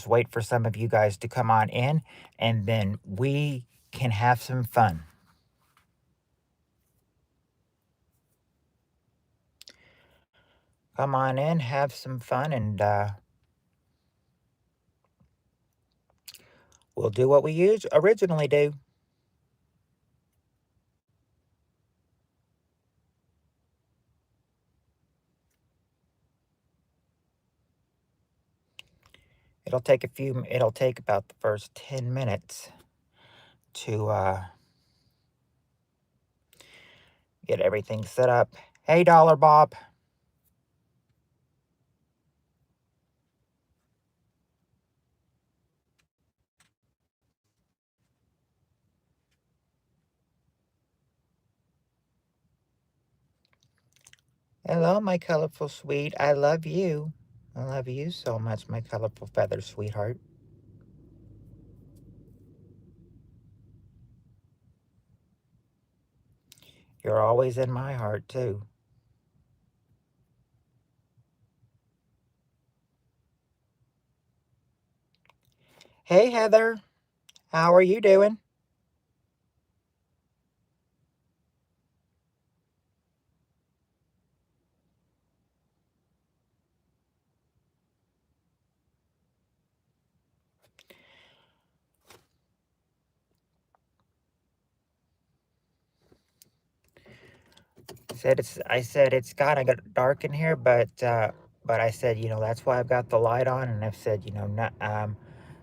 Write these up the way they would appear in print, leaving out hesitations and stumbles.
just wait for some of you guys to come on in, and then we can have some fun. Come on in, have some fun, and we'll do what we originally do. It'll take about the first 10 minutes to get everything set up. Hey, Dollar Bob. Hello, my colorful sweet. I love you. I love you so much, my colorful feather sweetheart. You're always in my heart, too. Hey, Heather. How are you doing? I said it's kind of dark in here, but I said, that's why I've got the light on, and I've said,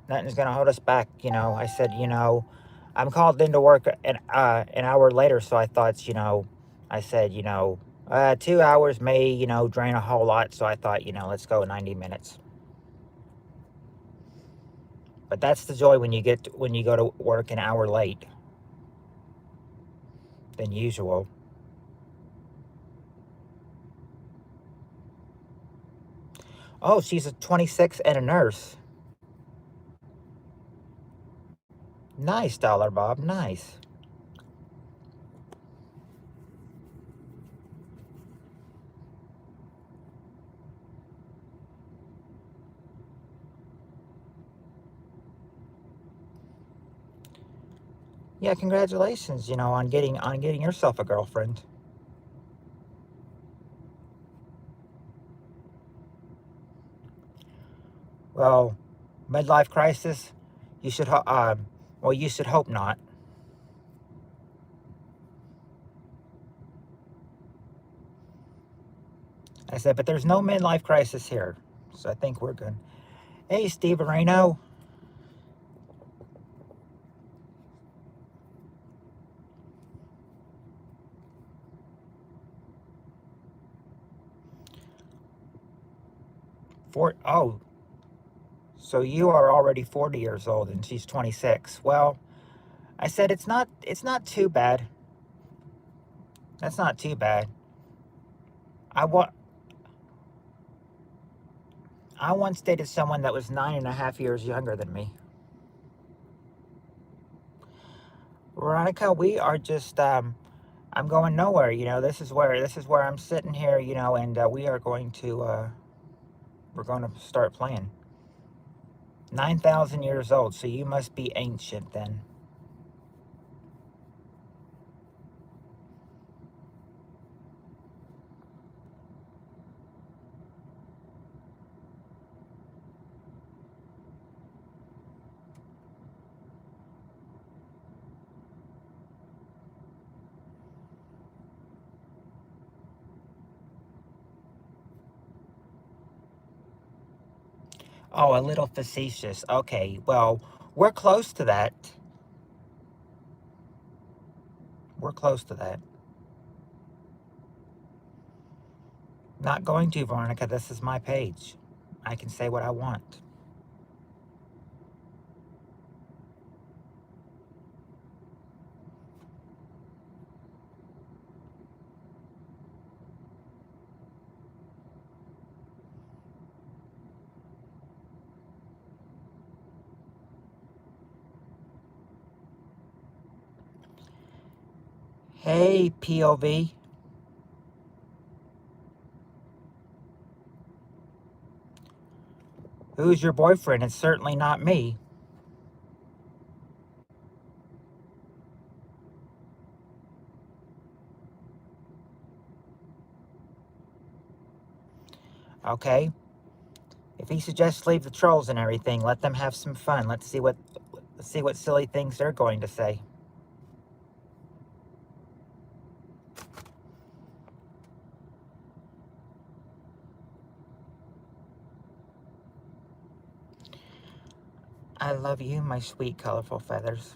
nothing's gonna hold us back. I said, I'm called into work an hour later, so I thought, I said, 2 hours may, drain a whole lot, so I thought, let's go 90 minutes. But that's the joy when you go to work an hour late than usual. Oh, she's a 26 and a nurse. Nice, Dollar Bob. Nice. Yeah, congratulations, on getting yourself a girlfriend. Well, midlife crisis. You should well, you should hope not. I said, but there's no midlife crisis here, so I think we're good. Hey, Steve Areno. Oh, so you are already 40 years old and she's 26. Well, I said it's not too bad. That's not too bad. I wa- I once dated someone that was 9.5 years younger than me. Veronica, we are just I'm going nowhere. This is where I'm sitting here. And we're going to start playing. 9,000 years old, so you must be ancient then. Oh, a little facetious. Okay, well, we're close to that. We're close to that. Not going to, Veronica. This is my page. I can say what I want. Hey, POV. Who's your boyfriend? It's certainly not me. Okay? If he suggests leave the trolls and everything, let them have some fun. Let's see what silly things they're going to say. I love you, my sweet, colorful feathers.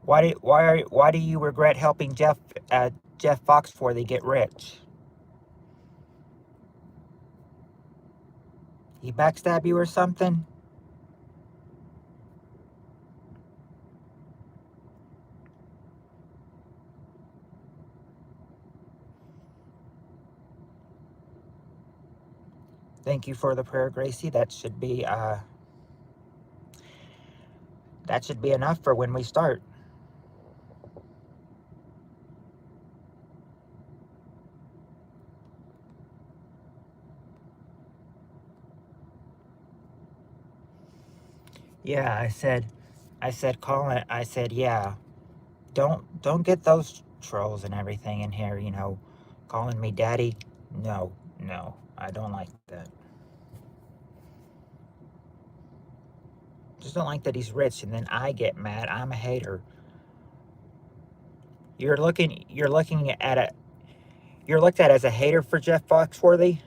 Why do you regret helping Jeff Foxworthy get rich? He backstab you or something? Thank you for the prayer, Gracie. That should be enough for when we start. Yeah, I said, Colin, I said, yeah, don't get those trolls and everything in here, calling me daddy. No, no, I don't like that. Just don't like that he's rich and then I get mad. I'm a hater. You're looked at as a hater for Jeff Foxworthy?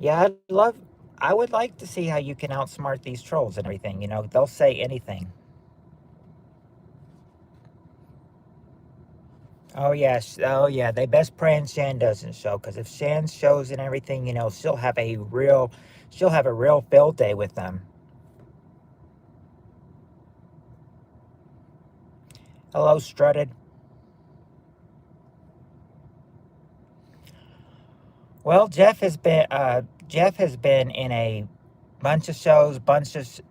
Yeah, I would like to see how you can outsmart these trolls and everything. They'll say anything. Oh yes, oh yeah. They best pray and Shan doesn't show, because if Shan shows and everything, she'll have a real field day with them. Hello, Strutted. Well, Jeff has been in a bunch of shows,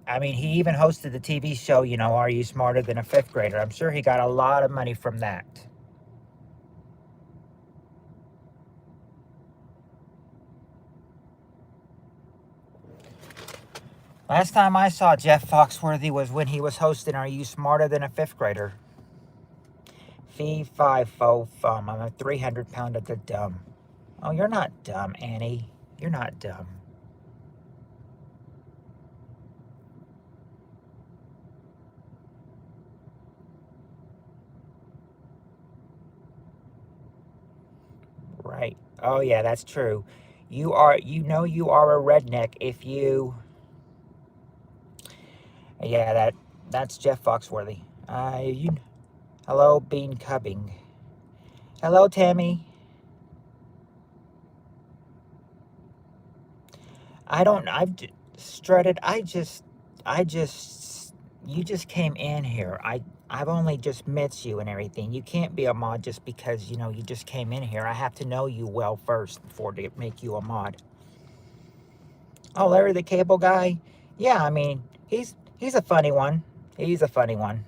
I mean, he even hosted the TV show, Are You Smarter Than a Fifth Grader? I'm sure he got a lot of money from that. Last time I saw Jeff Foxworthy was when he was hosting Are You Smarter Than a Fifth Grader? Fee, fi, fo, fum. I'm a 300 pounder of dumb. Oh, you're not dumb, Annie. You're not dumb. Right. Oh, yeah, that's true. You are a redneck if you. Yeah, that's Jeff Foxworthy. Hello, Bean Cubbing. Hello, Tammy. I don't. Strutted. You just came in here. I've only just met you and everything. You can't be a mod just because you just came in here. I have to know you well first before to make you a mod. Oh, Larry the Cable Guy. Yeah, I mean he's a funny one. He's a funny one.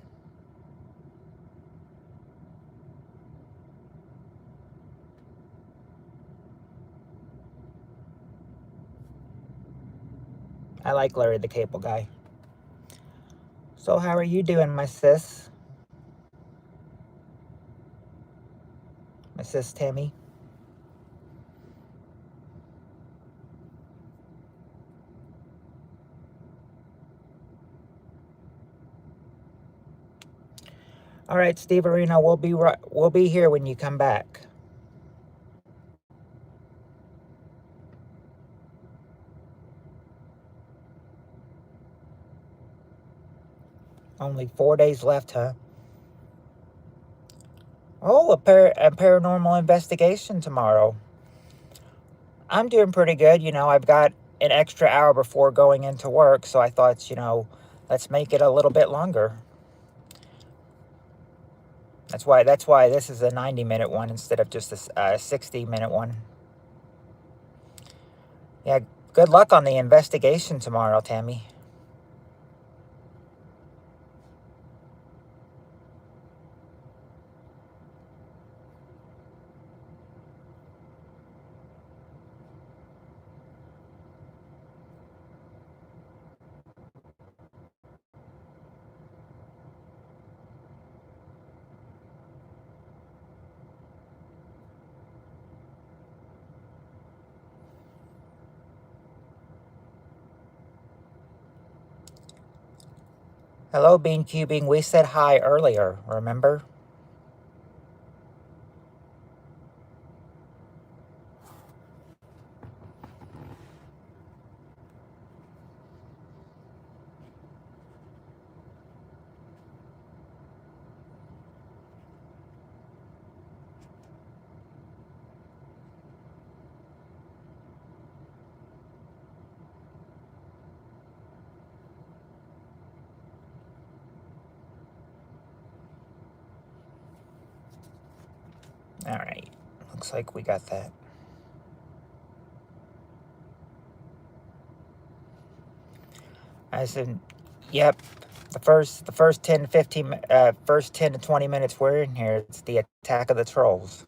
I like Larry the Cable Guy. So how are you doing, my sis? My sis Tammy. All right, Steve Arena, we'll be here when you come back. Only 4 days left, huh? Oh, a paranormal investigation tomorrow. I'm doing pretty good. an extra hour before going into work, so I thought, let's make it a little bit longer. That's why this is a 90-minute one instead of just a 60-minute one. Yeah, good luck on the investigation tomorrow, Tammy. Hello, Bean Cubing. We said hi earlier, remember? All right. Looks like we got that. I said, yep. The first 10 to 15 first 10 to 20 minutes we're in here, it's the attack of the trolls.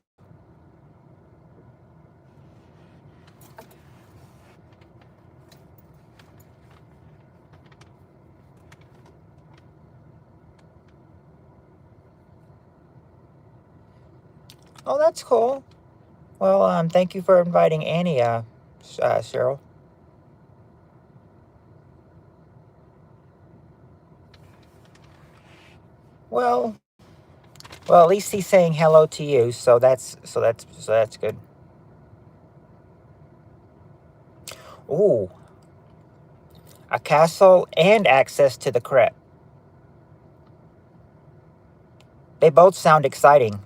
Oh, that's cool. Well, thank you for inviting Annie, Cheryl. Well, at least he's saying hello to you, so that's good. Ooh, a castle and access to the crypt. They both sound exciting.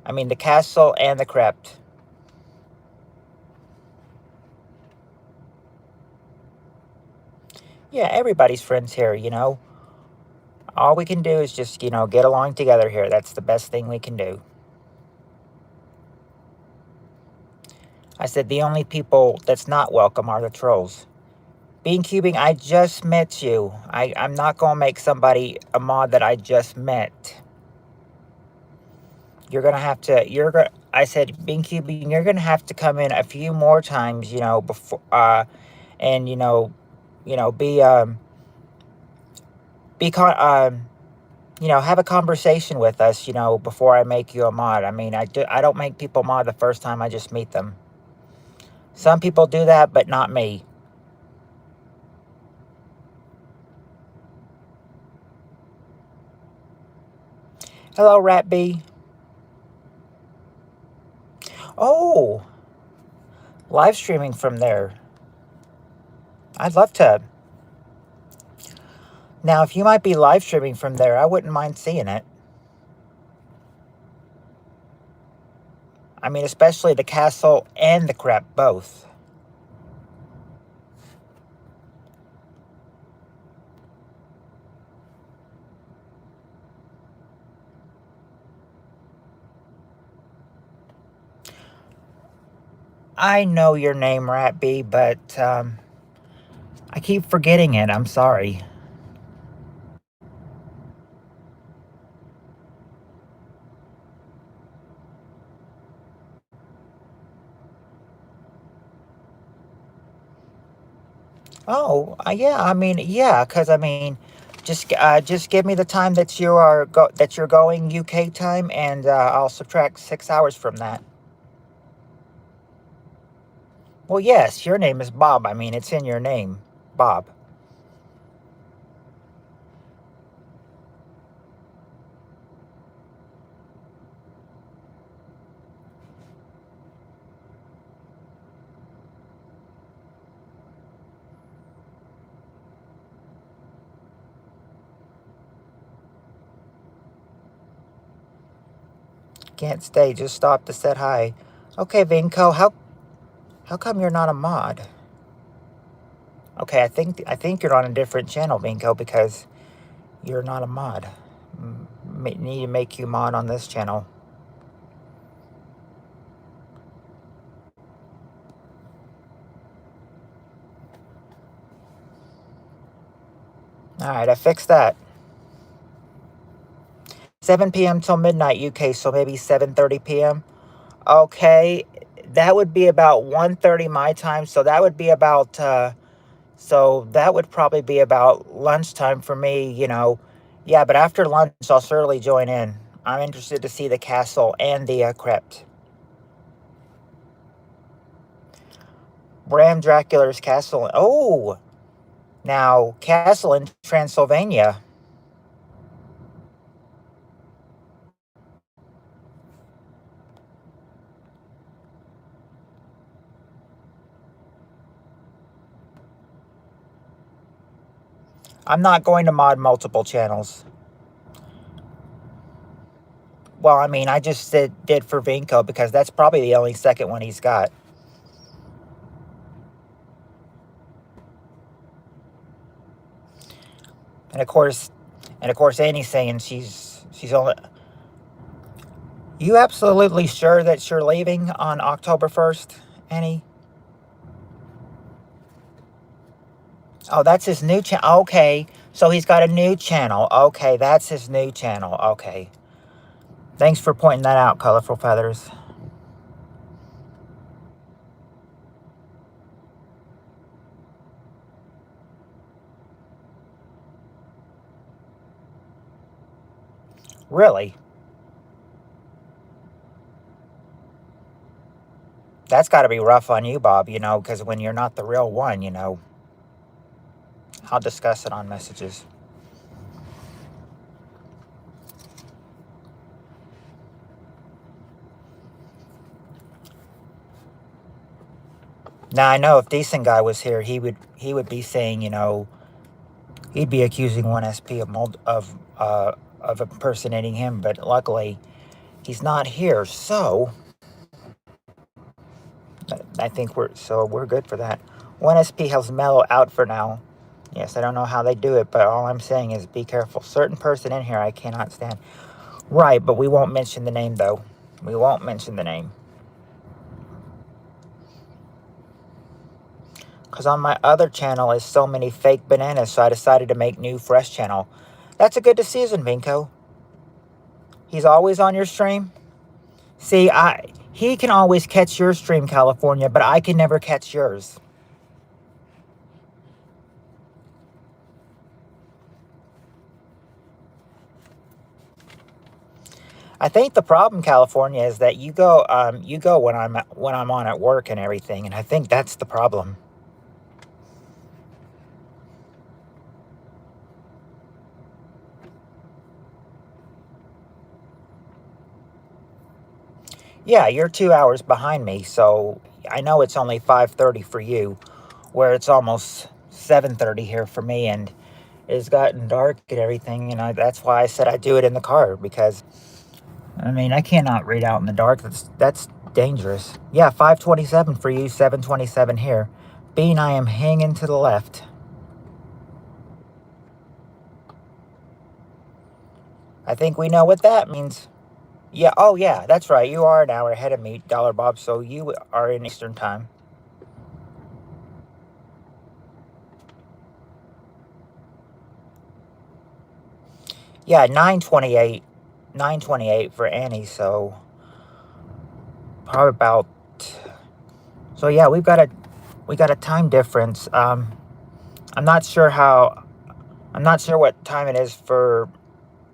I mean, the castle and the crypt. Yeah, everybody's friends here. All we can do is just, get along together here. That's the best thing we can do. I said the only people that's not welcome are the trolls. Bean Cubing, I just met you. I'm not going to make somebody a mod that I just met. You're going to have to, I said, Bean Cubing, you're going to have to come in a few more times, before, and, have a conversation with us, before I make you a mod. I mean, I don't make people mod the first time I just meet them. Some people do that, but not me. Hello, Rat B. Oh, live streaming from there. I'd love to. Now, if you might be live streaming from there, I wouldn't mind seeing it. I mean, especially the castle and the crypt, both. I know your name, Rat B, but I keep forgetting it. I'm sorry. Oh, yeah. I mean, yeah, because I mean, just give me the time that you're going UK time, and I'll subtract 6 hours from that. Well, yes, your name is Bob. I mean, it's in your name, Bob. Can't stay. Just stop to say hi. Okay, Vinco. How come you're not a mod? Okay, I think you're on a different channel, Vinko, because you're not a mod. Need to make you mod on this channel. All right, I fixed that. 7 p.m. till midnight UK, so maybe 7:30 p.m. Okay, that would be about 1:30 my time, so that would be about so that would probably be about lunchtime for me, you know. Yeah, but after lunch I'll certainly join in. I'm interested to see the castle and the crypt. Bram Dracula's castle. Oh, now castle in Transylvania. I'm not going to mod multiple channels. Well, I mean, I just did for Vinko because that's probably the only second one he's got. And of course, Annie's saying she's only. You absolutely sure that you're leaving on October 1st, Annie? Oh, that's his new channel. Okay, so he's got a new channel. Okay, that's his new channel. Okay. Thanks for pointing that out, Colorful Feathers. Really? That's got to be rough on you, Bob, you know, because when you're not the real one, you know. I'll discuss it on messages. Now I know if Decent Guy was here, he would be saying, you know, he'd be accusing 1SP of impersonating him, but luckily he's not here, so I think we're good for that. 1SP has Mellow out for now. Yes, I don't know how they do it, but all I'm saying is be careful. Certain person in here I cannot stand. Right, but we won't mention the name though. We won't mention the name. Because on my other channel is so many fake bananas, so I decided to make new fresh channel. That's a good decision, Vinko. He's always on your stream. See, he can always catch your stream, California, but I can never catch yours. I think the problem, California, is that you go when I'm on at work and everything, and I think that's the problem. Yeah, you're 2 hours behind me, so I know it's only 5:30 for you, where it's almost 7:30 here for me, and it's gotten dark and everything. You know, that's why I said I do it in the car because I mean I cannot read out in the dark. That's dangerous. Yeah, 5:27 for you, 7:27 here. Bean, I am hanging to the left. I think we know what that means. Yeah, oh yeah, that's right. You are an hour ahead of me, Dollar Bob, so you are in Eastern time. Yeah, 9:28. 9:28 for Annie, so probably about. So yeah, we got a time difference. I'm not sure how. I'm not sure what time it is for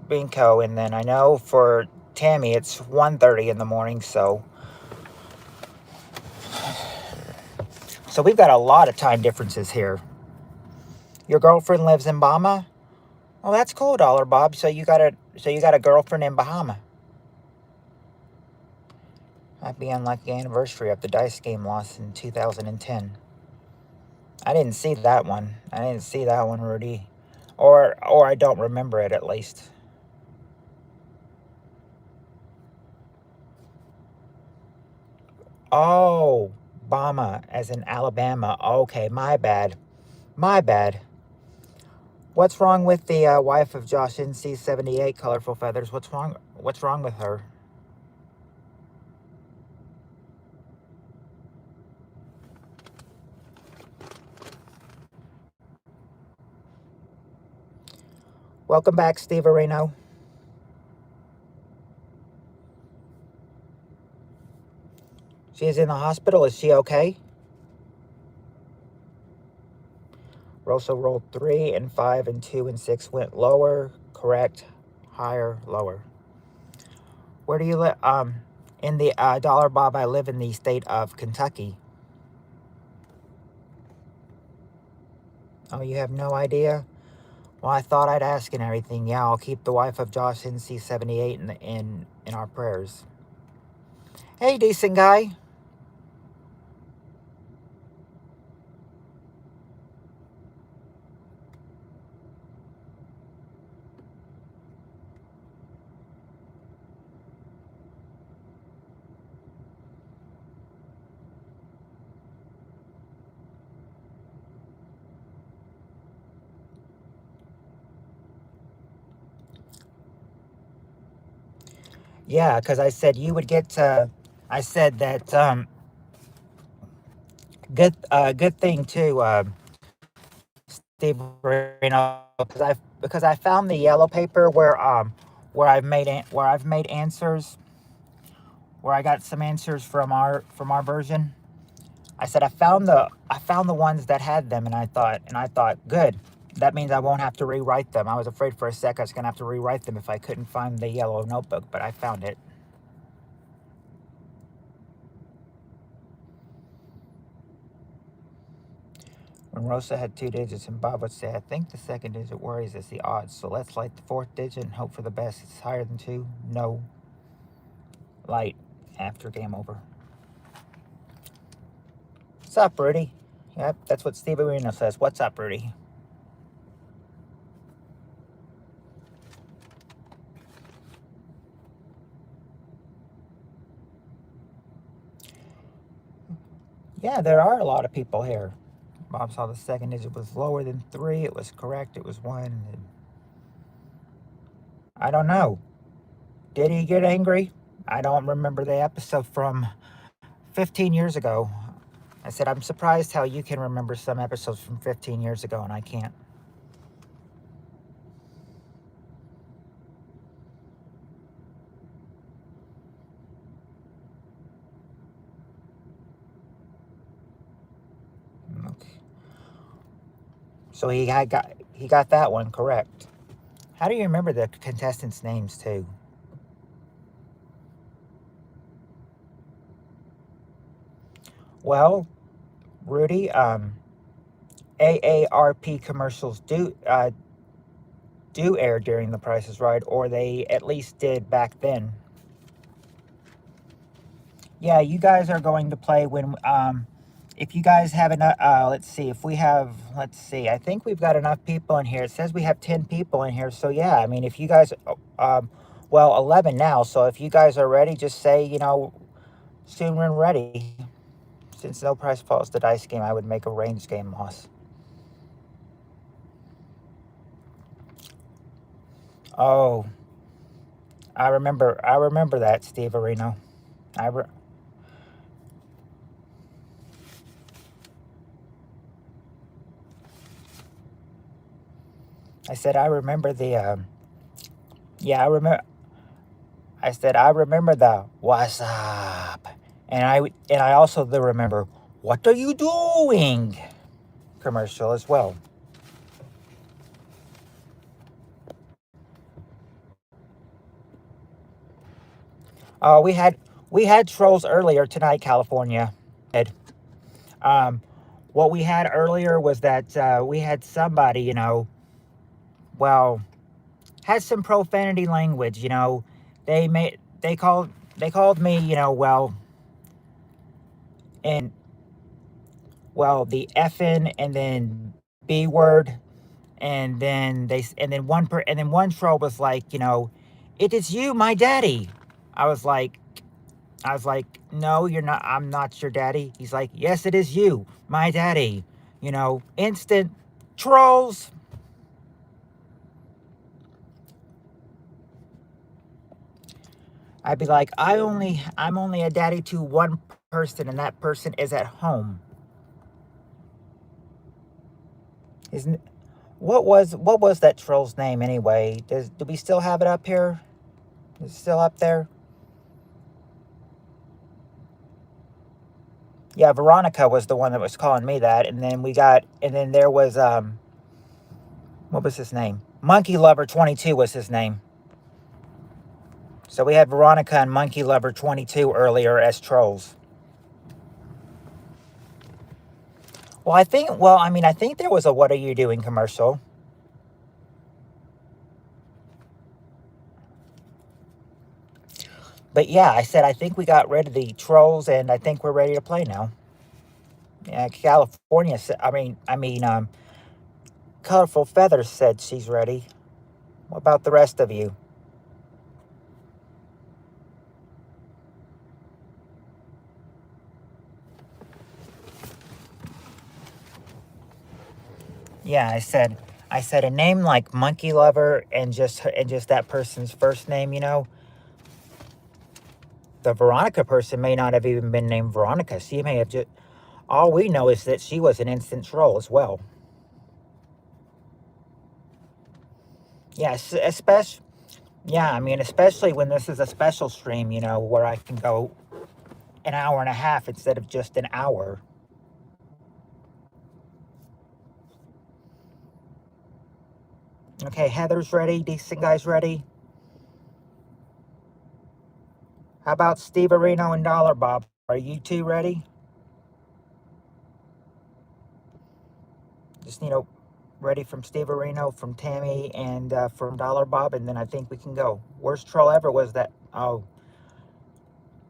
Binko, and then I know for Tammy it's 1:30 in the morning. So we've got a lot of time differences here. Your girlfriend lives in Bahama. Well, that's cool, Dollar Bob. So you got a girlfriend in Bahama. Happy unlucky anniversary of the dice game loss in 2010. I didn't see that one. I didn't see that one, Rudy. Or I don't remember it at least. Oh, Bama as in Alabama. Okay, my bad. My bad. What's wrong with the wife of Josh NC78, Colorful Feathers? What's wrong? What's wrong with her? Welcome back, Steve Areno. She is in the hospital. Is she okay? Rosa rolled 3 and 5 and 2 and 6 went lower. Correct. Higher, lower. Where do you live? In the Dollar Bob, I live in the state of Kentucky. Oh, you have no idea? Well, I thought I'd ask and everything. Yeah, I'll keep the wife of Josh NC78 in our prayers. Hey, decent guy. Yeah, because I said you would get. I said that good thing too, Steve. Because I found the yellow paper where I've made answers, where I got some answers from our version. I said I found the ones that had them, and I thought good. That means I won't have to rewrite them. I was afraid for a sec I was gonna have to rewrite them if I couldn't find the yellow notebook, but I found it. When Rosa had 2 digits and Bob would say, I think the second digit worries us the odds, so let's light the 4th digit and hope for the best. It's higher than 2. No. Light. After game over. What's up, Rudy? Yep, that's what Steve Arena says. What's up, Rudy? Yeah, there are a lot of people here. Bob saw the second digit was lower than 3. It was correct. It was 1. I don't know. Did he get angry? I don't remember the episode from 15 years ago. I said, I'm surprised how you can remember some episodes from 15 years ago and I can't. Okay. So he got that one correct. How do you remember the contestants' names too? Well, Rudy, AARP commercials do air during The Price is Right, or they at least did back then. Yeah, you guys are going to play when if you guys have enough. Let's see if we have. Let's see. I think we've got enough people in here. It says we have 10 people in here. So yeah, I mean, if you guys, well, 11 now. So if you guys are ready, just say soon when ready. Since no price falls to dice game, I would make a range game loss. Oh, I remember that, Steve Areno. I said I remember the yeah, I said I remember the what's up, and I also remember what are you doing commercial as well. We had trolls earlier tonight, California. Um, what we had earlier was that we had somebody, well, had some profanity language. They called me, well, and well, the effing and then B word, and then one troll was like, it is you, my daddy. I was like, no, you're not. I'm not your daddy. He's like, yes, it is you, my daddy. Instant Trolls. I'd be like, I'm only a daddy to one person, and that person is at home. Isn't what was that troll's name anyway? Do we still have it up here? Is it still up there? Yeah, Veronica was the one that was calling me that, and then there was what was his name? Monkey Lover 22 was his name. So we had Veronica and Monkey Lover 22 earlier as trolls. I think there was a "What are you doing" commercial. But yeah, I said I think we got rid of the trolls, and I think we're ready to play now. Yeah, California. Colorful Feathers said she's ready. What about the rest of you? Yeah, I said a name like Monkey Lover and just that person's first name. The Veronica person may not have even been named Veronica. She may have just. All we know is that she was an instant troll as well. Yes, especially. Yeah, I mean, especially when this is a special stream, where I can go an hour and a half instead of just an hour. Okay, Heather's ready. Decent Guy's ready. How about Steve Areno and Dollar Bob? Are you two ready? Just ready from Steve Areno, from Tammy, and from Dollar Bob, and then I think we can go. Worst troll ever was that. Oh,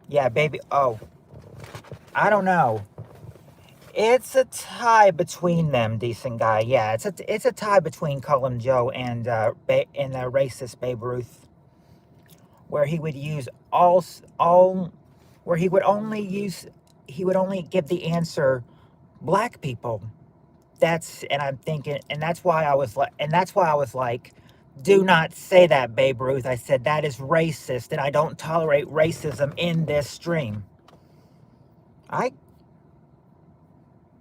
yeah, baby. Oh, I don't know. It's a tie between them, Decent Guy. Yeah, it's a tie between Cullen Joe and the racist Babe Ruth, where he would use all where he would only give the answer black people. I'm thinking, and that's why I was like, do not say that, Babe Ruth. I said that is racist, and I don't tolerate racism in this stream. I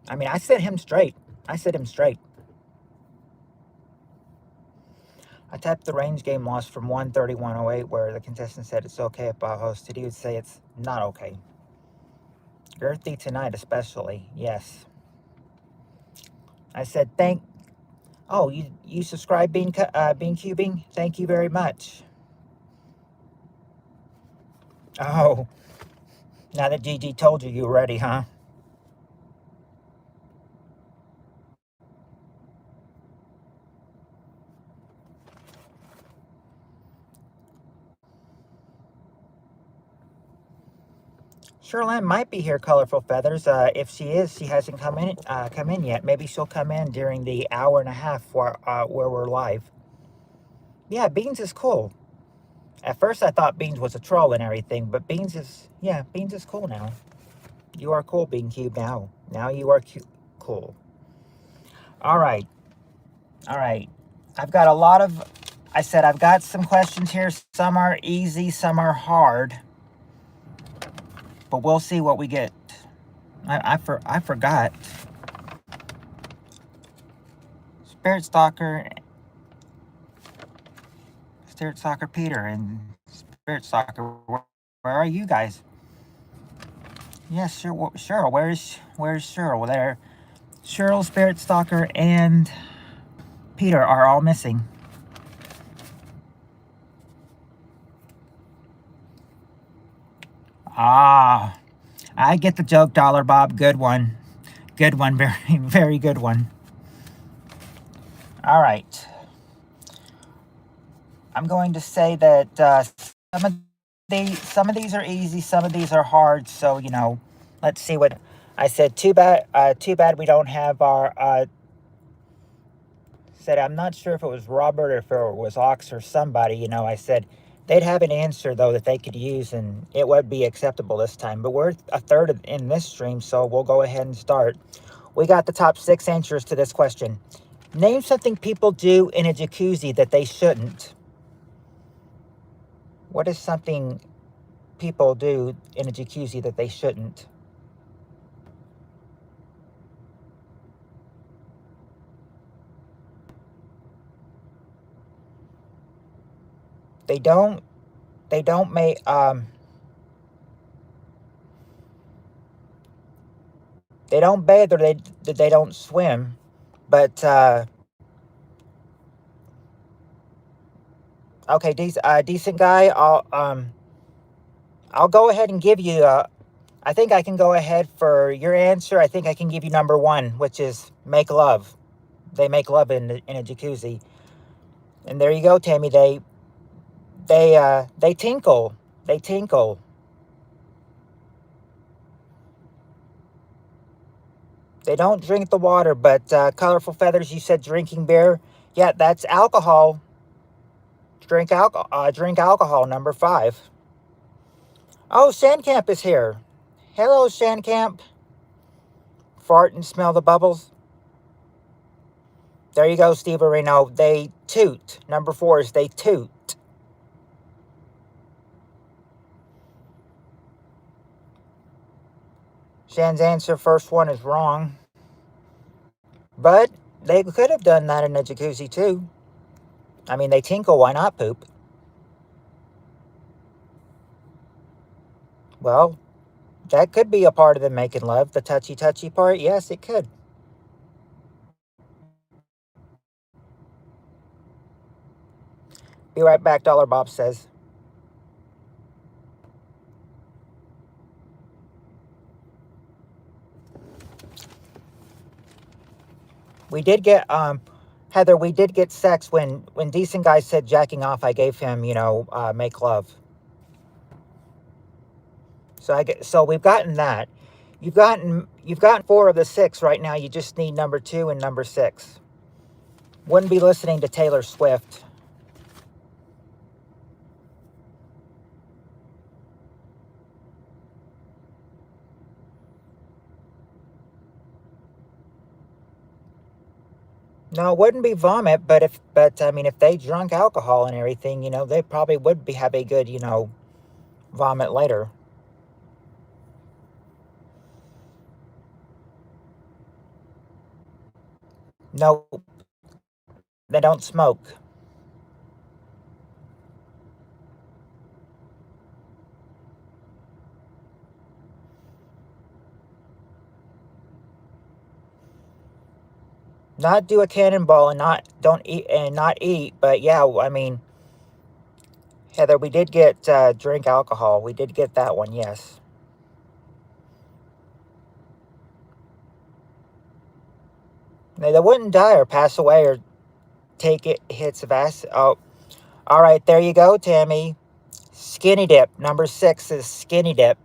I mean, I set him straight. I set him straight. I typed the range game loss from 13108 where the contestant said it's okay if I hosted. He would say it's not okay. Girthy tonight especially. Yes. I said oh, you subscribe Bean Cubing? Thank you very much. Oh, now that Gigi told you were ready, huh? Sherlyn might be here, Colorful Feathers. If she is, she hasn't come in yet. Maybe she'll come in during the hour and a half where we're live. Yeah, Beans is cool. At first, I thought Beans was a troll and everything, but Beans is cool now. You are cool, Bean Cube. Now you are cool. All right. I've got a lot of. I said I've got some questions here. Some are easy, some are hard. But we'll see what we get. I forgot. Spirit Stalker Peter, and Spirit Stalker. Where are you guys? Yes, sure. Cheryl, where's Cheryl? Well, there. Cheryl, Spirit Stalker, and Peter are all missing. Ah, I get the joke, Dollar Bob. Good one. Good one. Very, very good one. All right. I'm going to say that some of these are easy, some of these are hard. So let's see what I said. Too bad we don't have our. Said I'm not sure if it was Robert or if it was Ox or somebody. I said they'd have an answer though that they could use, and it would be acceptable this time. But we're a third in this stream, so we'll go ahead and start. We got the top 6 answers to this question. Name something people do in a jacuzzi that they shouldn't. What is something people do in a jacuzzi that they shouldn't? They don't. They don't make. They don't bathe or they don't swim. But okay, decent guy. I'll go ahead and give you. I think I can go ahead for your answer. I think I can give you number one, which is make love. They make love in a jacuzzi. And there you go, Tammy. They tinkle. They tinkle. They don't drink the water, but colorful feathers. You said drinking beer. Yeah, that's alcohol. Drink alcohol. Drink alcohol. Number five. Oh, Sandcamp is here. Hello, Sandcamp. Fart and smell the bubbles. There you go, Steve Reno. They toot. Number four is they toot. Shan's answer, first one, is wrong. But they could have done that in a jacuzzi too. I mean, they tinkle. Why not poop? Well, that could be a part of them making love. The touchy part. Yes, it could. Be right back, Dollar Bob says. We did get Heather, we did get sex when decent guy said jacking off. I gave him, make love. So we've gotten that. You've gotten four of the six right now. You just need number two and number six. Wouldn't be listening to Taylor Swift. No, it wouldn't be vomit, but I mean, if they drunk alcohol and everything, they probably would have a good, vomit later. No, they don't smoke. Not do a cannonball and not eat, but yeah, I mean, Heather, we did get drink alcohol. We did get that one, yes. They wouldn't die or pass away or take hits of acid. Oh, all right, there you go, Tammy. Skinny dip. Number six is skinny dip.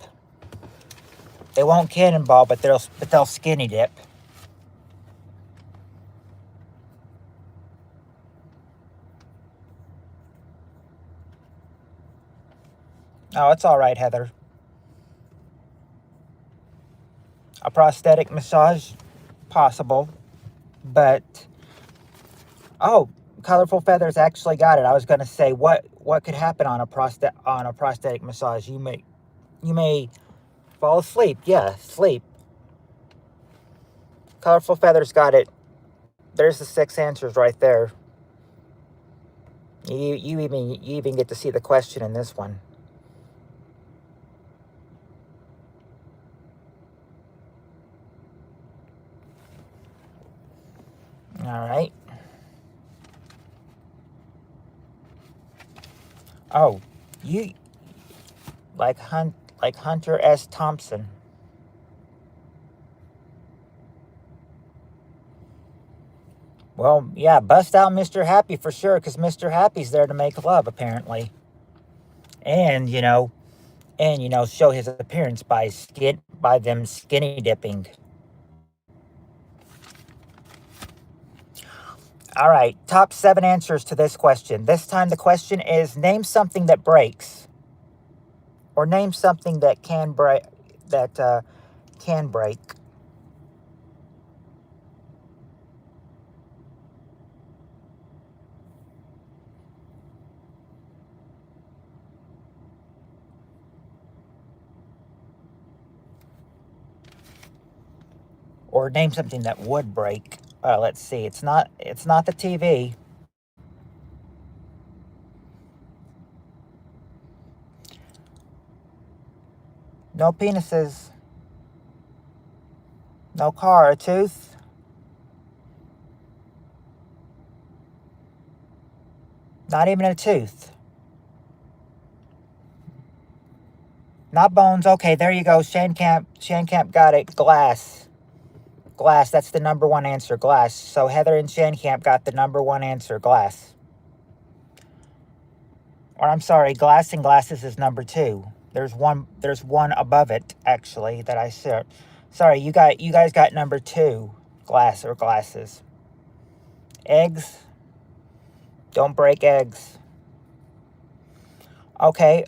They won't cannonball, but they'll skinny dip. Oh, it's all right, Heather. A prosthetic massage, possible, but oh, colorful feathers actually got it. I was going to say what could happen on a prosthetic massage. You may fall asleep. Yeah, sleep. Colorful feathers got it. There's the six answers right there. You even get to see the question in this one. All right. Oh, you like Hunter S. Thompson. Well, yeah, bust out Mr. Happy for sure, because Mr. Happy's there to make love, apparently. And, show his appearance by them skinny dipping. All right, top seven answers to this question. This time the question is name something that breaks. Or name something that can break that. Or name something that would break. Let's see. It's not the TV. No penises. No car. A tooth. Not even a tooth. Not bones. Okay, there you go. Shankamp got it. Glass. Glass. That's the number one answer. Glass. So Heather and Shankamp got the number one answer. Glass. Or I'm sorry, glass and glasses is number two. There's one above it, actually, that I said. Sorry, you guys got number two. Glass or glasses. Eggs. Don't break eggs. Okay.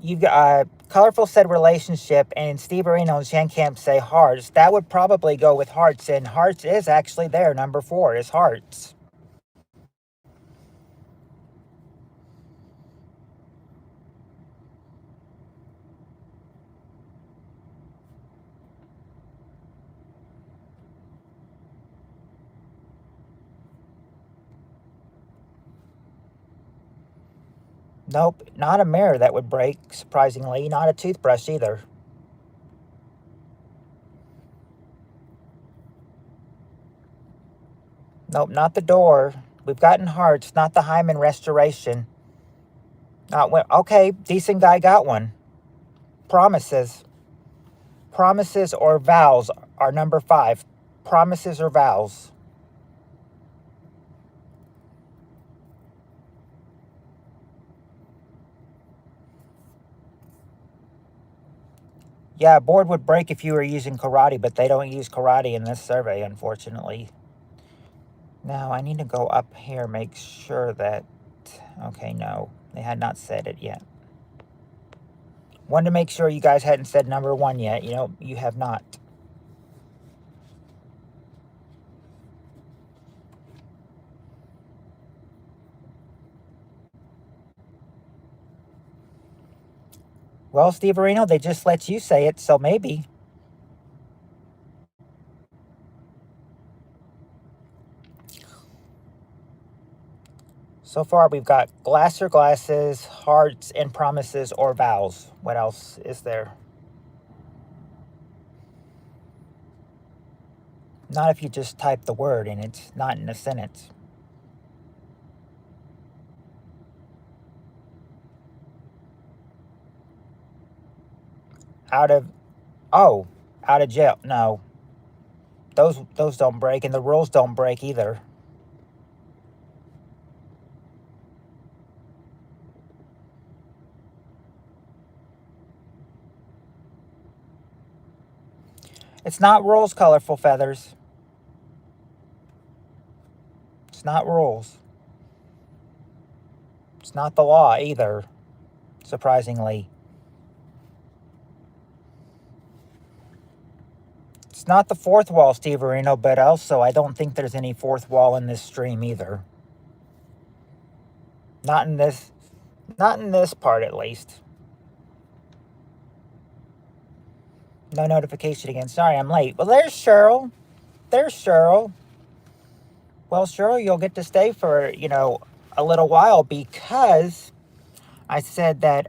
You got Colorful said relationship, and Steve Areno and Shankamp say hearts. That would probably go with hearts, and hearts is actually there. Number 4 is hearts. Nope, not a mirror that would break, surprisingly. Not a toothbrush either. Nope, not the door. We've gotten hearts, not the hymen restoration. Not when, okay, decent guy got one. Promises. Promises or vows are number 5. Promises or vows. Yeah, a board would break if you were using karate, but they don't use karate in this survey, unfortunately. Now, I need to go up here, make sure that... Okay, no, they had not said it yet. Wanted to make sure you guys hadn't said number 1 yet. You know, you have not. Well, Steve Areno, they just let you say it, so maybe. So far, we've got glass or glasses, hearts, and promises or vows. What else is there? Not if you just type the word and it's not in a sentence. Out of jail. No. Those don't break, and the rules don't break either. It's not rules, Colorful Feathers. It's not rules. It's not the law either, surprisingly. It's not the fourth wall, Steve Areno, but also I don't think there's any fourth wall in this stream either. Not in this part, at least. No notification again. Sorry, I'm late. Well, there's Cheryl. There's Cheryl. Well, Cheryl, you'll get to stay for, a little while because I said that...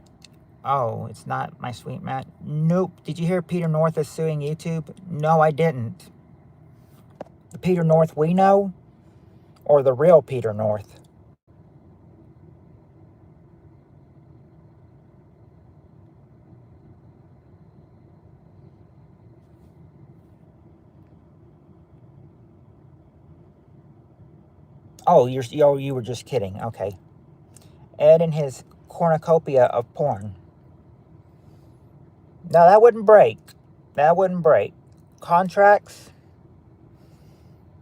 Oh, it's not My Sweet Matt. Nope. Did you hear Peter North is suing YouTube? No, I didn't. The Peter North we know? Or the real Peter North? Oh, you were just kidding. Okay. Ed and his cornucopia of porn. No, that wouldn't break. That wouldn't break. Contracts?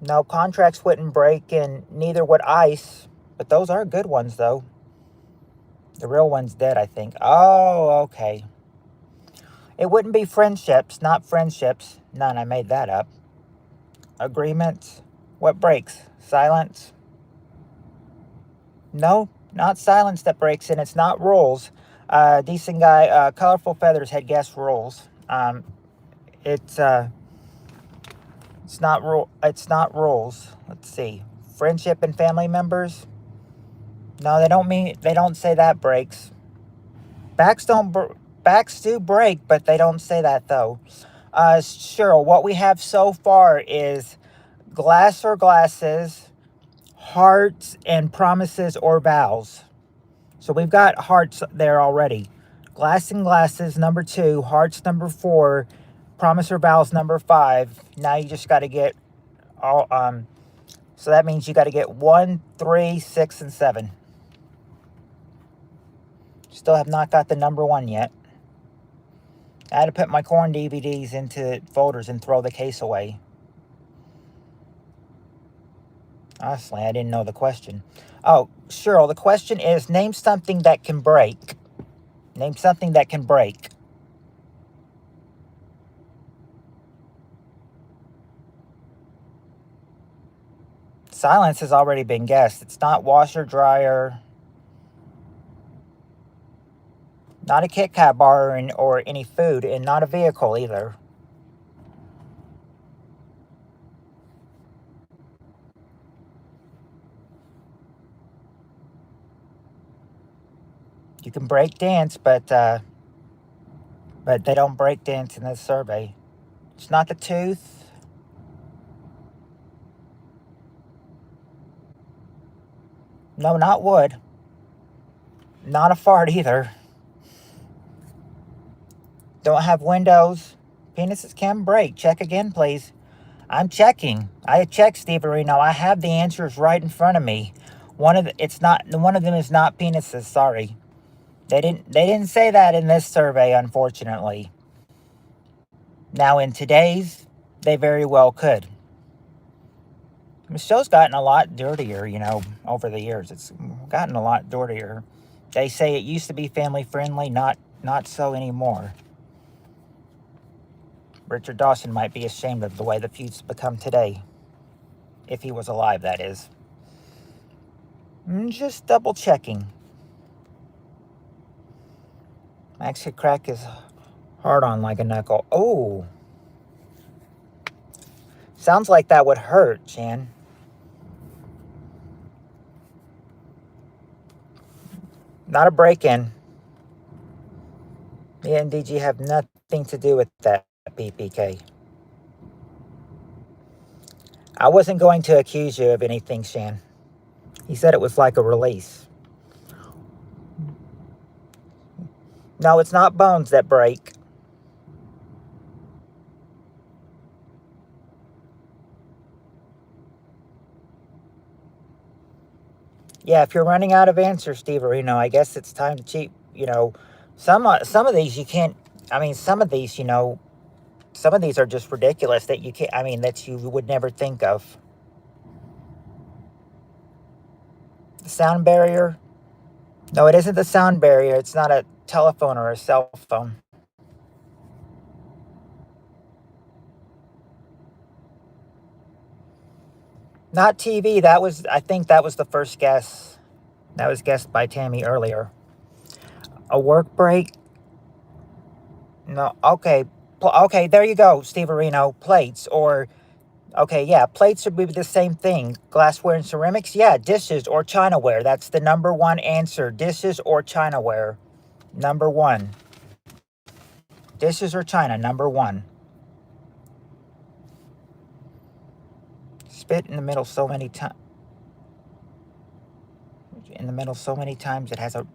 No, contracts wouldn't break, and neither would ice. But those are good ones, though. The real one's dead, I think. Oh, okay. It wouldn't be friendships, not friendships. None, I made that up. Agreements? What breaks? Silence? No, not silence that breaks, and it's not rules. Decent guy, Colorful Feathers had guessed rules. It's It's not rules. Let's see. Friendship and family members. No, they don't say that breaks. Backs don't. Backs do break, but they don't say that though. Cheryl, what we have so far is glass or glasses, hearts, and promises or vows. So we've got hearts there already. Glass and glasses, number 2. Hearts, number 4. Promise or vows, number 5. Now you just got to get all. So that means you got to get 1, 3, 6, and 7. Still have not got the number 1 yet. I had to put my corn DVDs into folders and throw the case away. Honestly, I didn't know the question. Oh, Cheryl, the question is, name something that can break. Name something that can break. Silence has already been guessed. It's not washer, dryer, not a Kit Kat bar or any food, and not a vehicle either. You can break dance, but they don't break dance in this survey. It's not the tooth. No, not wood. Not a fart either. Don't have windows. Penises can break. Check again, please. I'm checking. I checked, Steve Areno. I have the answers right in front of me. One of them is not penises. Sorry, they didn't say that in this survey, unfortunately. Now in today's, they very well could. The show's gotten a lot dirtier, over the years. It's gotten a lot dirtier. They say it used to be family friendly, not so anymore. Richard Dawson might be ashamed of the way the feud's become today. If he was alive, that is. Just double checking. Max could crack his hard on like a knuckle. Oh. Sounds like that would hurt, Jan. Not a break-in. The NDG have nothing to do with that, PPK. I wasn't going to accuse you of anything, Shan. He said it was like a release. No, it's not bones that break. Yeah, if you're running out of answers, Steve Areno, I guess it's time to cheat. Some of these you can't. I mean, some of these, some of these are just ridiculous that you can't. I mean, that you would never think of. The sound barrier. No, it isn't the sound barrier. It's not a telephone or a cell phone. Not TV. I think that was the first guess. That was guessed by Tammy earlier. A work break? No. Okay. Okay, there you go, Steve Areno. Plates or... Okay, yeah, plates would be the same thing. Glassware and ceramics? Yeah, dishes or chinaware. That's the number 1 answer. Dishes or chinaware. Number 1. Dishes or china, number 1. Spit in the middle so many times. In the middle so many times it has a...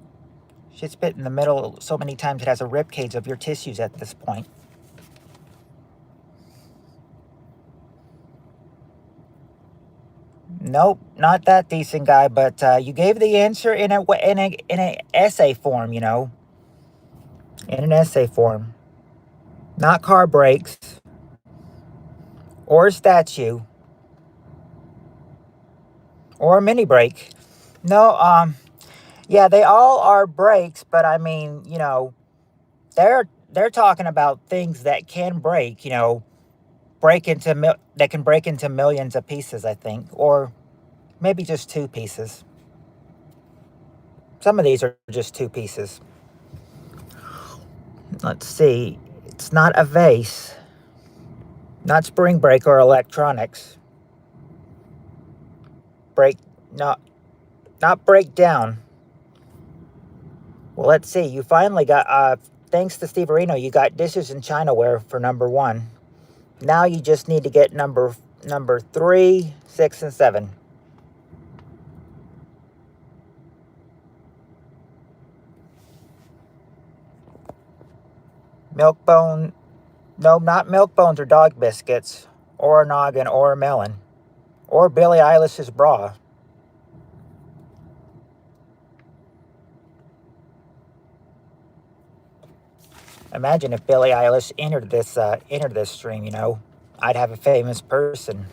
Shit spit in the middle so many times it has a ribcage of your tissues at this point. Nope, not that decent guy, but you gave the answer in an essay form, In an essay form. Not car brakes. Or a statue. Or a mini brake. No, yeah, they all are brakes, but I mean, they're talking about things that can break, that can break into millions of pieces, I think, or maybe just 2 pieces. Some of these are just 2 pieces. Let's see. It's not a vase. Not spring brake or electronics. Break, not not break down. Well, let's see. You finally got, thanks to Steve Areno, you got dishes and chinaware for number one. Now you just need to get number 3, 6, and 7. Milk bone, no, not milk bones or dog biscuits, or a noggin, or a melon, or Billie Eilish's bra. Imagine if Billie Eilish entered this stream. I'd have a famous person.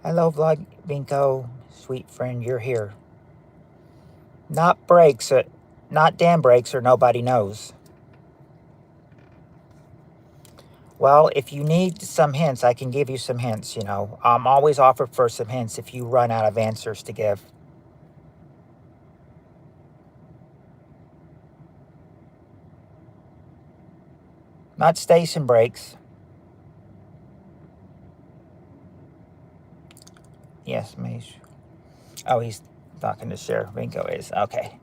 Hello, Vlog Binko, sweet friend, you're here. Not breaks, not damn breaks, or nobody knows. Well, if you need some hints, I can give you some hints. I'm always offered for some hints if you run out of answers to give. Not station breaks. Yes, Mish. Oh, he's talking to Sheriff Binko is. Okay.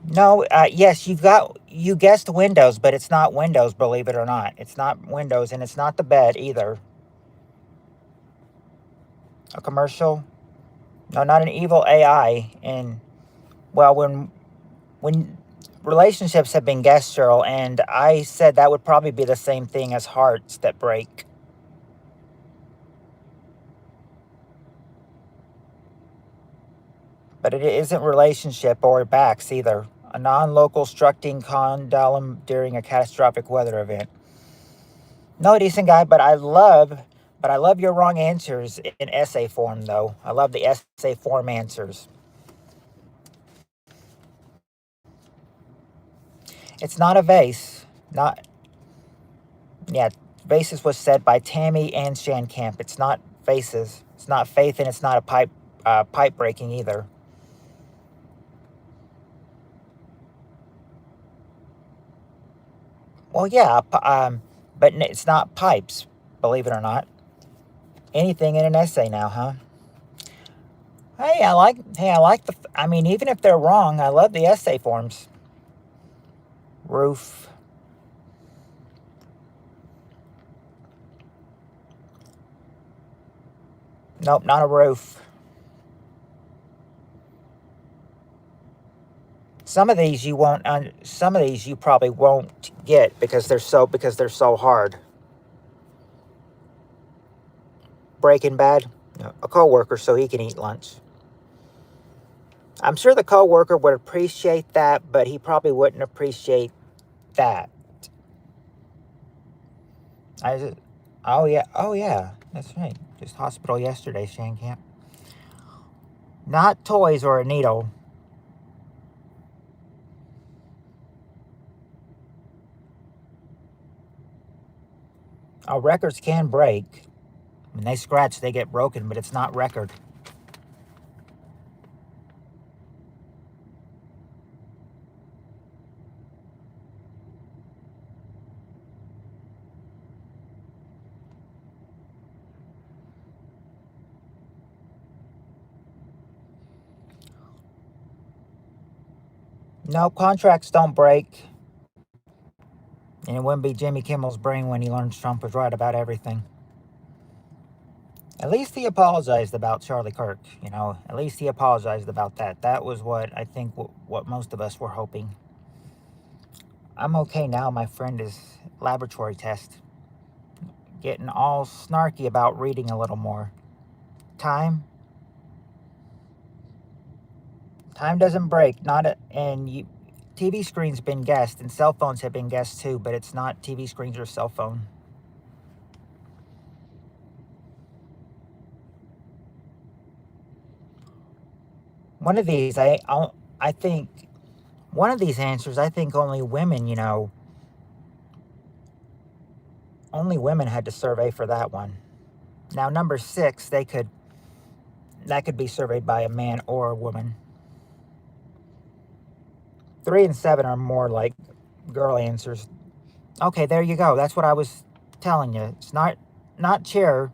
No, yes, you guessed Windows, but it's not Windows, believe it or not. It's not Windows, and it's not the bed either. A commercial? No, not an evil AI. And, well, when relationships have been guessed, Cheryl, and I said that would probably be the same thing as hearts that break. But it isn't relationship or backs either. A non-local structing condylum during a catastrophic weather event. No, decent guy, but I love your wrong answers in essay form, though. I love the essay form answers. It's not a vase. Not, yeah, vases was said by Tammy and Shankamp. It's not vases. It's not faith, and it's not a pipe breaking either. Well, yeah, but it's not pipes, believe it or not. Anything in an essay now, huh? Hey, I like I mean, even if they're wrong, I love the essay forms. Roof. Nope, not a roof. Some of these you won't. Some of these you probably won't get because they're so hard. Breaking Bad. No, a coworker so he can eat lunch. I'm sure the coworker would appreciate that, but he probably wouldn't appreciate that. I just, oh yeah, that's right. Just hospital yesterday, Shankamp. Not toys or a needle. Oh, records can break. When they scratch, they get broken, but it's not record. No, contracts don't break. And it wouldn't be Jimmy Kimmel's brain when he learned Trump was right about everything. At least he apologized about Charlie Kirk. At least he apologized about that. That was what I think what most of us were hoping. I'm okay now. My friend is laboratory test. Getting all snarky about reading a little more. Time? Time doesn't break. Not a, and you, TV screens been guessed, and cell phones have been guessed too, but it's not TV screens or cell phone. One of these, I think, one of these answers, I think only women had to survey for that one. Now, number 6, that could be surveyed by a man or a woman. 3 and 7 are more like girl answers. Okay, there you go. That's what I was telling you. It's not chair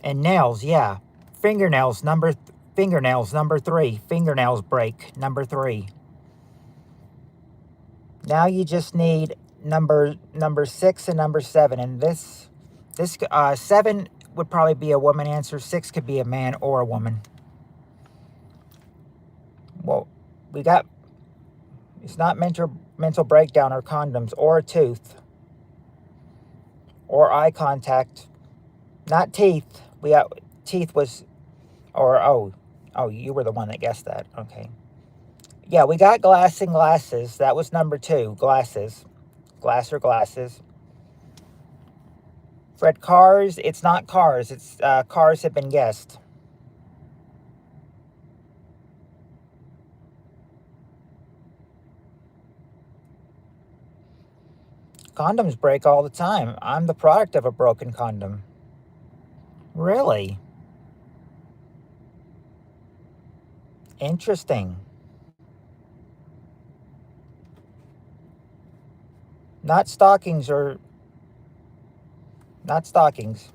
and nails. Yeah, fingernails number 3. Fingernails break number 3. Now you just need number 6 and number 7, and this 7 would probably be a woman answer. 6 could be a man or a woman. Well, we got it's not mental breakdown or condoms or a tooth or eye contact. Not teeth. We got teeth was or oh you were the one that guessed that. Okay. Yeah, we got glass and glasses. That was number 2. Glasses. Glass or glasses. Fred, cars. It's not cars. It's cars have been guessed. Condoms break all the time. I'm the product of a broken condom. Really? Interesting. Not stockings or not stockings.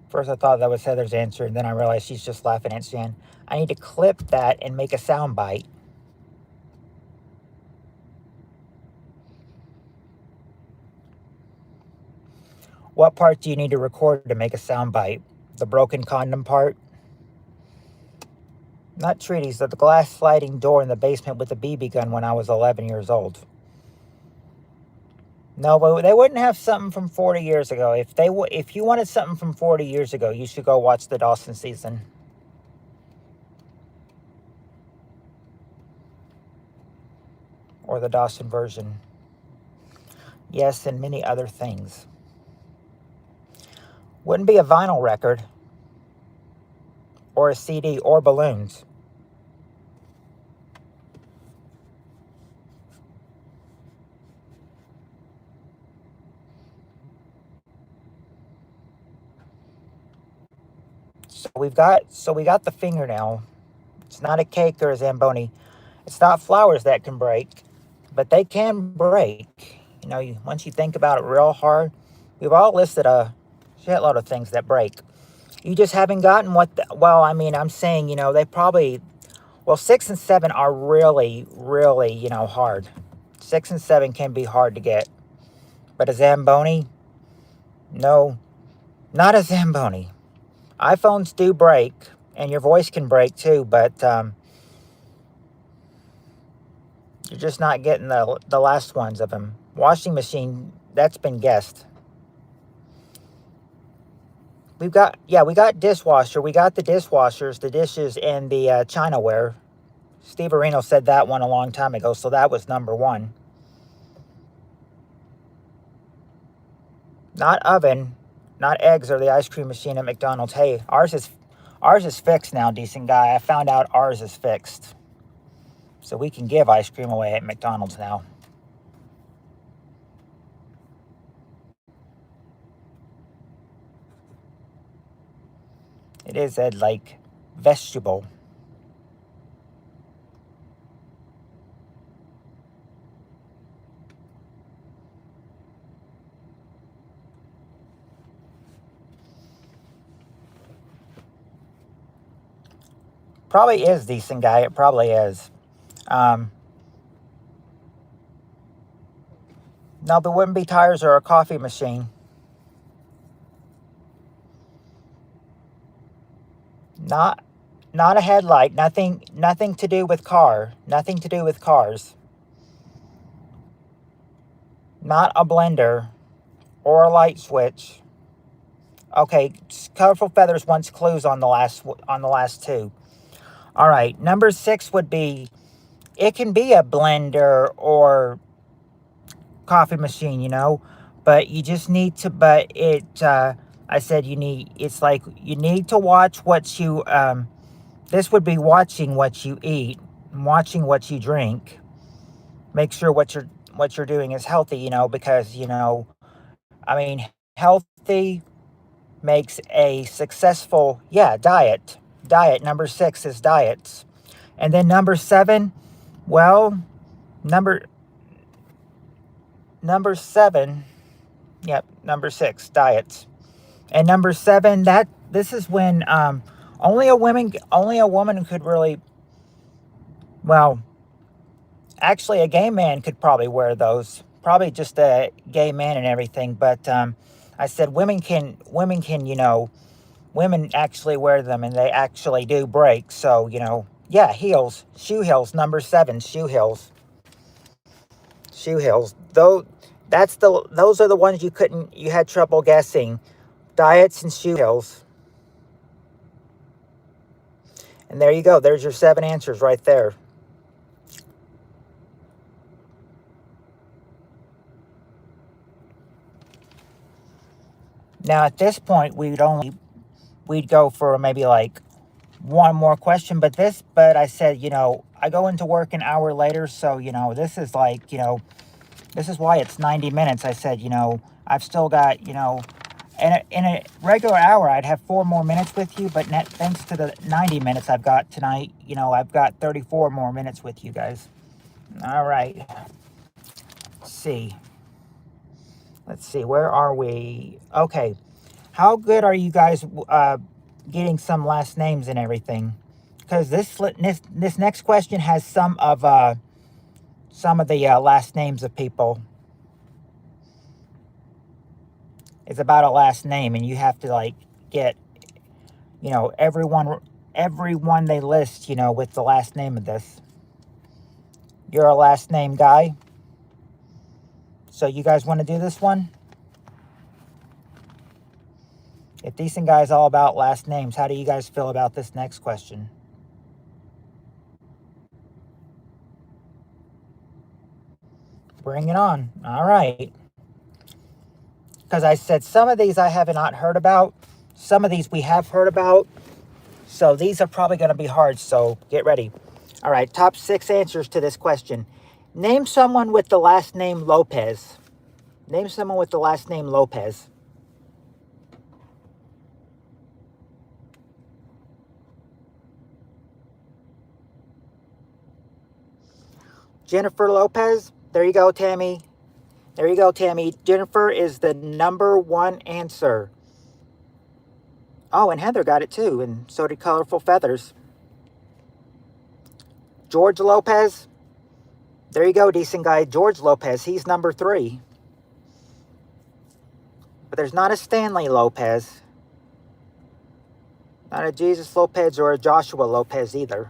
First I thought that was Heather's answer, and then I realized she's just laughing at Shan. I need to clip that and make a sound bite. What part do you need to record to make a sound bite? The broken condom part? Not treaties, the glass sliding door in the basement with a BB gun when I was 11 years old. No, but they wouldn't have something from 40 years ago. If you wanted something from 40 years ago, you should go watch the Dawson season. Or the Dawson version. Yes, and many other things. Wouldn't be a vinyl record. Or a CD or balloons. So we got the fingernail. It's not a cake or a Zamboni. It's not flowers that can break, but they can break. You know, once you think about it real hard, we've all listed a shitload of things that break. You just haven't gotten well, I mean, I'm saying, they probably, 6 and 7 are really, really, hard. 6 and 7 can be hard to get. But a Zamboni? No, not a Zamboni. iPhones do break, and your voice can break too, but you're just not getting the last ones of them. Washing machine, that's been guessed. We got dishwasher. We got the dishwashers, the dishes, and the Chinaware. Steve Areno said that one a long time ago, so that was number 1. Not oven, not eggs or the ice cream machine at McDonald's. Hey, ours is fixed now, decent guy. I found out ours is fixed. So we can give ice cream away at McDonald's now. It is a, vegetable. Probably is, decent guy. It probably is. No, but it wouldn't be tires or a coffee machine. Not a headlight. Nothing to do with car. Nothing to do with cars. Not a blender or a light switch. Okay, colorful feathers wants clues on the last 2. All right, number 6 would be, it can be a blender or coffee machine, but you just need to, I said you need to watch what you, this would be watching what you eat, watching what you drink. Make sure what you're doing is healthy, because, I mean, healthy makes a successful, diet. Diet. Number 6 is diets. And then number 7, well, number number 7, yep, number 6, diets. And number 7, that this is when only a woman could really, well, actually a gay man could probably wear those. Probably just a gay man and everything, but I said women can, women actually wear them and they actually do break. So, yeah, heels, shoe heels, number 7, shoe heels. Shoe heels. Though those are the ones you had trouble guessing. Diets and shoe heels. And there you go. There's your 7 answers right there. Now at this point we'd go for maybe like one more question, but I said, I go into work an hour later, so this is like, this is why it's 90 minutes. I said, I've still got, in a regular hour, I'd have 4 more minutes with you, but thanks to the 90 minutes I've got tonight, I've got 34 more minutes with you guys. All right. Let's see. Where are we? Okay. How good are you guys getting some last names and everything? Because this next question has some of the last names of people. It's about a last name, and you have to like get, everyone they list, with the last name of this. You're a last name guy. So you guys want to do this one? If Decent Guy is all about last names, how do you guys feel about this next question? Bring it on. All right. Because I said some of these I have not heard about. Some of these we have heard about. So these are probably going to be hard. So get ready. All right. Top 6 answers to this question. Name someone with the last name Lopez. Name someone with the last name Lopez. Jennifer Lopez. There you go, Tammy. There you go, Tammy. Jennifer is the number 1 answer. Oh, and Heather got it too, and so did Colorful Feathers. George Lopez. There you go, Decent Guy. George Lopez. He's number 3. But there's not a Stanley Lopez. Not a Jesus Lopez or a Joshua Lopez either.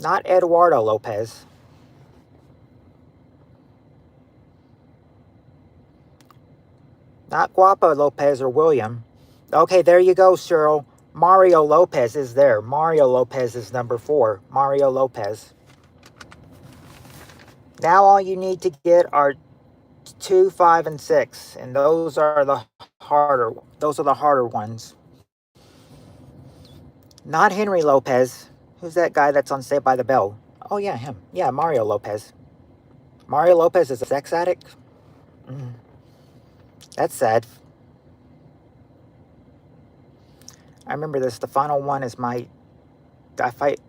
Not Eduardo Lopez. Not Guapo Lopez or William. Okay, there you go, Cheryl. Mario Lopez is there. Mario Lopez is number 4. Mario Lopez. Now all you need to get are 2, 5, and 6. And those are the harder ones. Not Henry Lopez. Who's that guy that's on Saved by the Bell? Oh, yeah, him. Yeah, Mario Lopez. Mario Lopez is a sex addict? That's sad. I remember this. The final one is if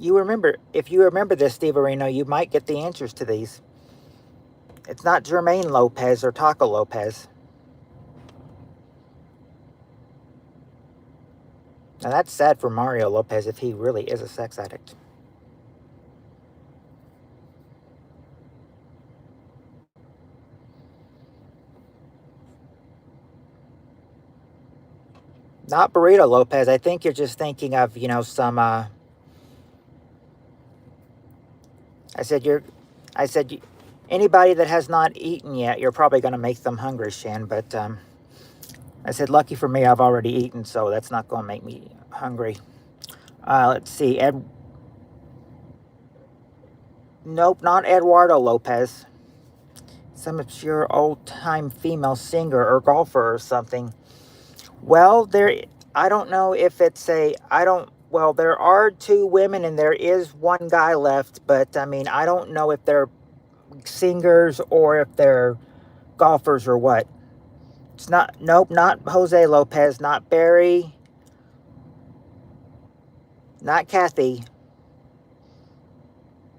you remember this, Steve Areno, you might get the answers to these. It's not Jermaine Lopez or Taco Lopez. Now that's sad for Mario Lopez if he really is a sex addict. Not Burrito Lopez. I think you're just thinking of, some, I said, anybody that has not eaten yet, you're probably going to make them hungry, Shan. But I said, lucky for me, I've already eaten, so that's not going to make me hungry. Let's see. Nope, not Eduardo Lopez. Some obscure old-time female singer or golfer or something. Well, I don't know if it's well, there are 2 women and there is 1 guy left, but I mean, I don't know if they're singers or if they're golfers or what. It's not, nope, not Jose Lopez, not Barry, not Kathy,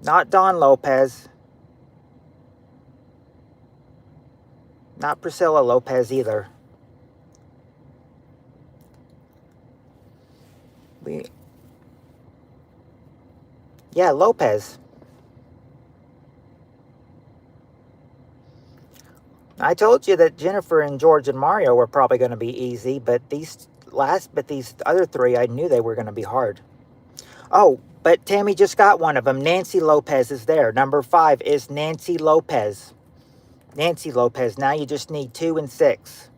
not Don Lopez, not Priscilla Lopez either. We, yeah, Lopez. I told you that Jennifer and George and Mario were probably going to be easy, but these other three, I knew they were going to be hard. Oh, but Tammy just got one of them. Nancy Lopez is there. Number 5 is Nancy Lopez. Nancy Lopez. Now you just need 2 and 6.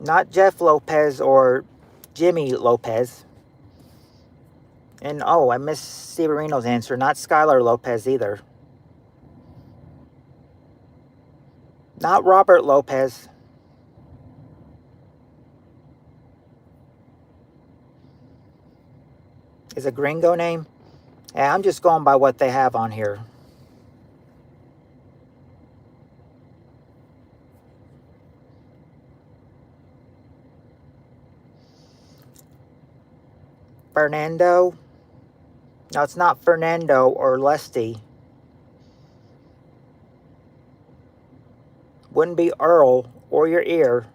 Not Jeff Lopez or Jimmy Lopez. And oh, I missed Severino's answer. Not Skylar Lopez either. Not Robert Lopez. Is a gringo name? Yeah, I'm just going by what they have on here. Fernando. No, it's not Fernando or Lusty. Wouldn't be Earl or your ear.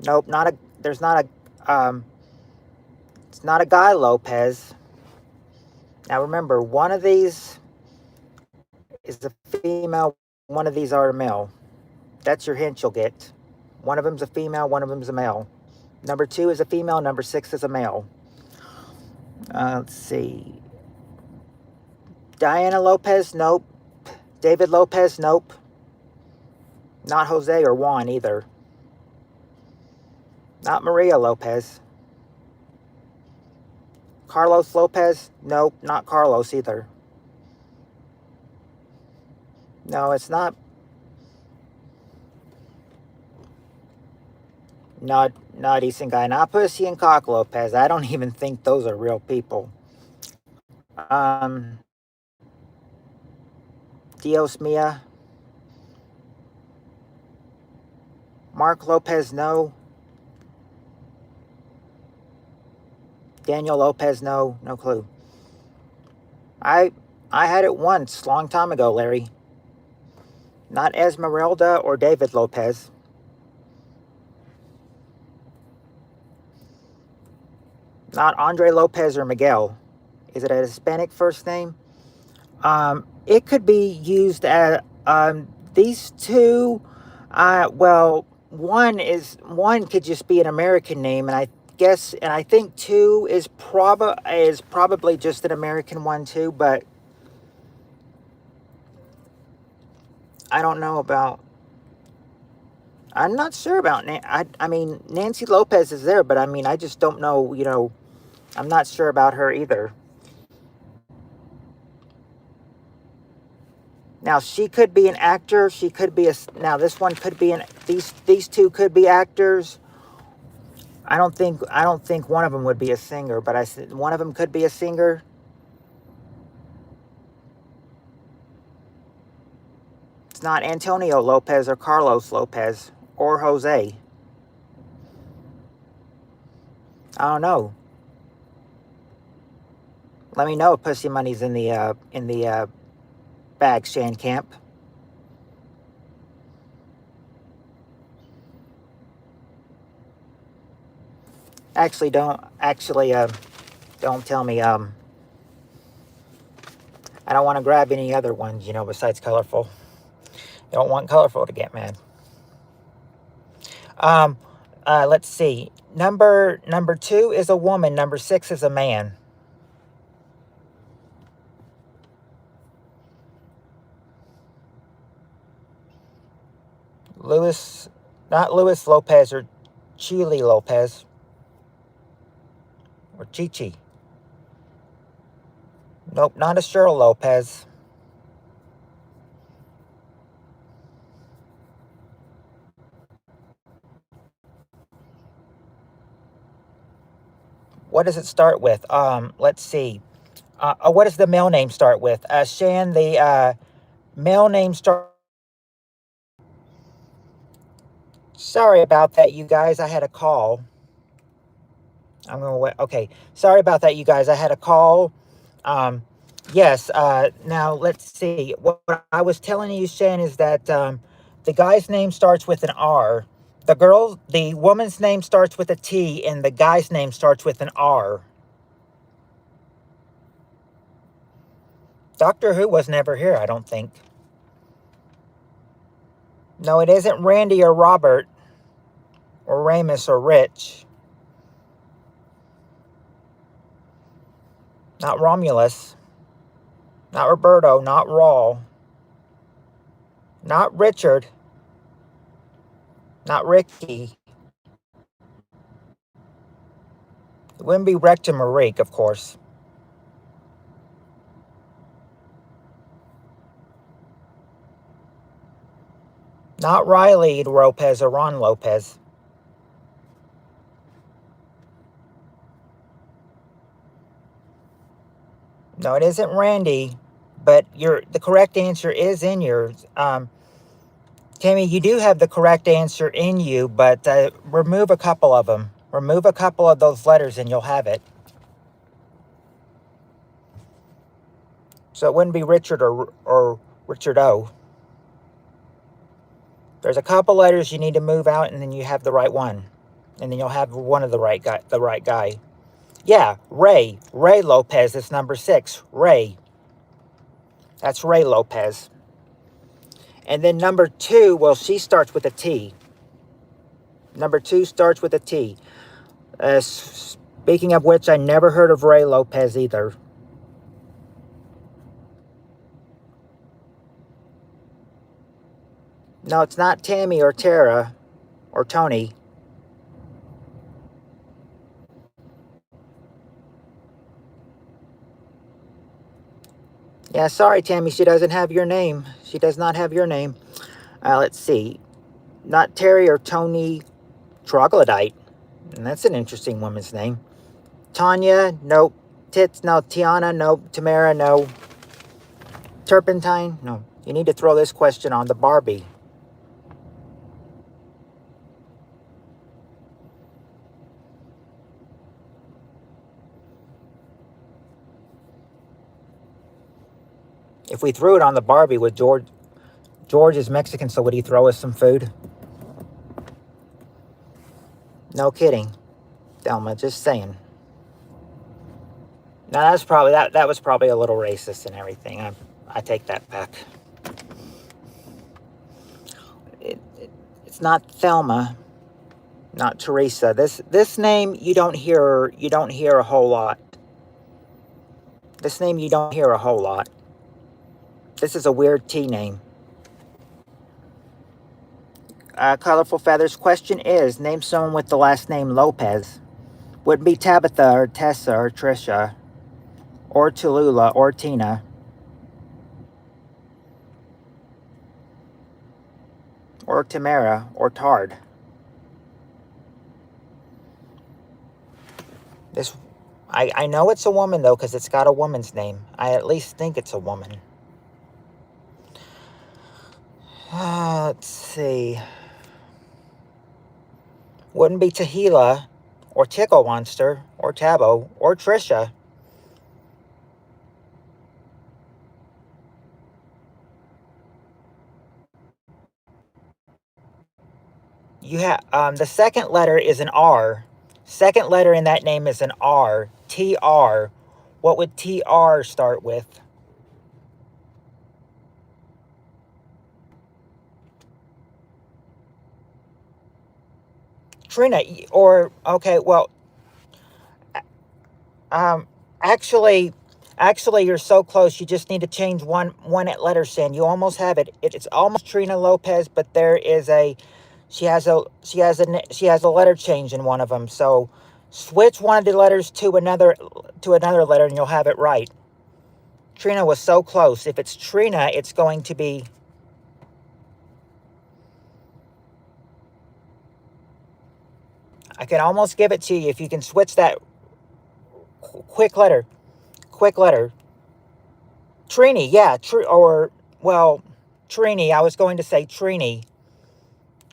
Nope, not a. There's not a. It's not a Guy Lopez. Now remember, one of these is a female. One of these are a male. That's your hint you'll get. One of them's a female. One of them's a male. Number 2 is a female. Number 6 is a male. Let's see. Diana Lopez, nope. David Lopez, nope. Not Jose or Juan either. Not Maria Lopez. Carlos Lopez, nope. Not Carlos either. No, it's not. Not decent guy. Not Pussy and Cock Lopez. I don't even think those are real people. Dios Mia. Mark Lopez, no. Daniel Lopez, no. No clue. I had it once, long time ago, Larry. Not Esmeralda or David Lopez. Not Andre Lopez or Miguel. Is it a Hispanic first name? It could be used as these two. Well, one could just be an American name, and I think 2 is probably just an American one too. But I don't know about. I'm not sure about. I mean, Nancy Lopez is there, but I mean, I just don't know. I'm not sure about her either. Now she could be an actor. She could be now this one could be these two could be actors. I don't think one of them would be a singer, but I said one of them could be a singer. It's not Antonio Lopez or Carlos Lopez or Jose. I don't know. Let me know if Pussy Money's in the bag, Shan Camp. Actually, don't tell me. I don't want to grab any other ones, besides Colorful. You don't want Colorful to get mad. Let's see. Number 2 is a woman. Number 6 is a man. Not Luis Lopez or Chili Lopez or Chichi. Nope, not a Cheryl Lopez. What does it start with? Let's see. What does the male name start with? Shan, the male name start. Sorry about that, you guys. I had a call. I'm gonna wait. Okay. Sorry about that, you guys. I had a call. Um, yes. Now let's see. What I was telling you, Shan, is that the guy's name starts with an R. The woman's name starts with a T, and the guy's name starts with an R. Doctor Who was never here, I don't think. No, it isn't Randy or Robert or Ramus or Rich. Not Romulus. Not Roberto. Not Rawl. Not Richard. Not Ricky. It wouldn't be Rectum or Reek, of course. Not Riley Lopez or Ron Lopez. No, it isn't Randy, but the correct answer is in yours. Tammy, you do have the correct answer in you, but remove a couple of them. Remove a couple of those letters and you'll have it. So it wouldn't be Richard or Richard O. There's a couple letters you need to move out, and then you have the right one, and then you'll have one of the right guy. The right guy. Yeah, Ray Lopez. That's number 6. Ray. That's Ray Lopez. And then number 2. Well, she starts with a T. Number 2 starts with a T. Speaking of which, I never heard of Ray Lopez either. No, it's not Tammy or Tara or Tony. Yeah, sorry, Tammy. She doesn't have your name. She does not have your name. Let's see. Not Terry or Tony Troglodyte. And that's an interesting woman's name. Tanya, nope. Tits, no. Tiana, nope. Tamara, no. Turpentine, no. You need to throw this question on the Barbie. If we threw it on the Barbie, would George is Mexican, so would he throw us some food? No kidding. Thelma, just saying. Now that's probably that was probably a little racist and everything. I take that back. It's not Thelma, not Teresa. This name you don't hear a whole lot. This name you don't hear a whole lot. This is a weird T name. Colorful Feathers question is, name someone with the last name Lopez. Wouldn't be Tabitha or Tessa or Trisha or Tallulah or Tina or Tamara or Tard. I know it's a woman though, because it's got a woman's name. I at least think it's a woman. Let's see. Wouldn't be Tahila or Tickle Monster or Tabo or Trisha. You have the second letter is an R. Second letter in that name is an R. TR. What would TR start with? Trina, or okay, well, um, actually, you're so close. You just need to change one letter, Sin. You almost have it. It's almost Trina Lopez, but there is she has a letter change in one of them. So switch one of the letters to another letter, and you'll have it right. Trina was so close. If it's Trina, it's going to be. I can almost give it to you if you can switch that. quick letter. Quick letter. Trini, yeah. Well, Trini. I was going to say Trini.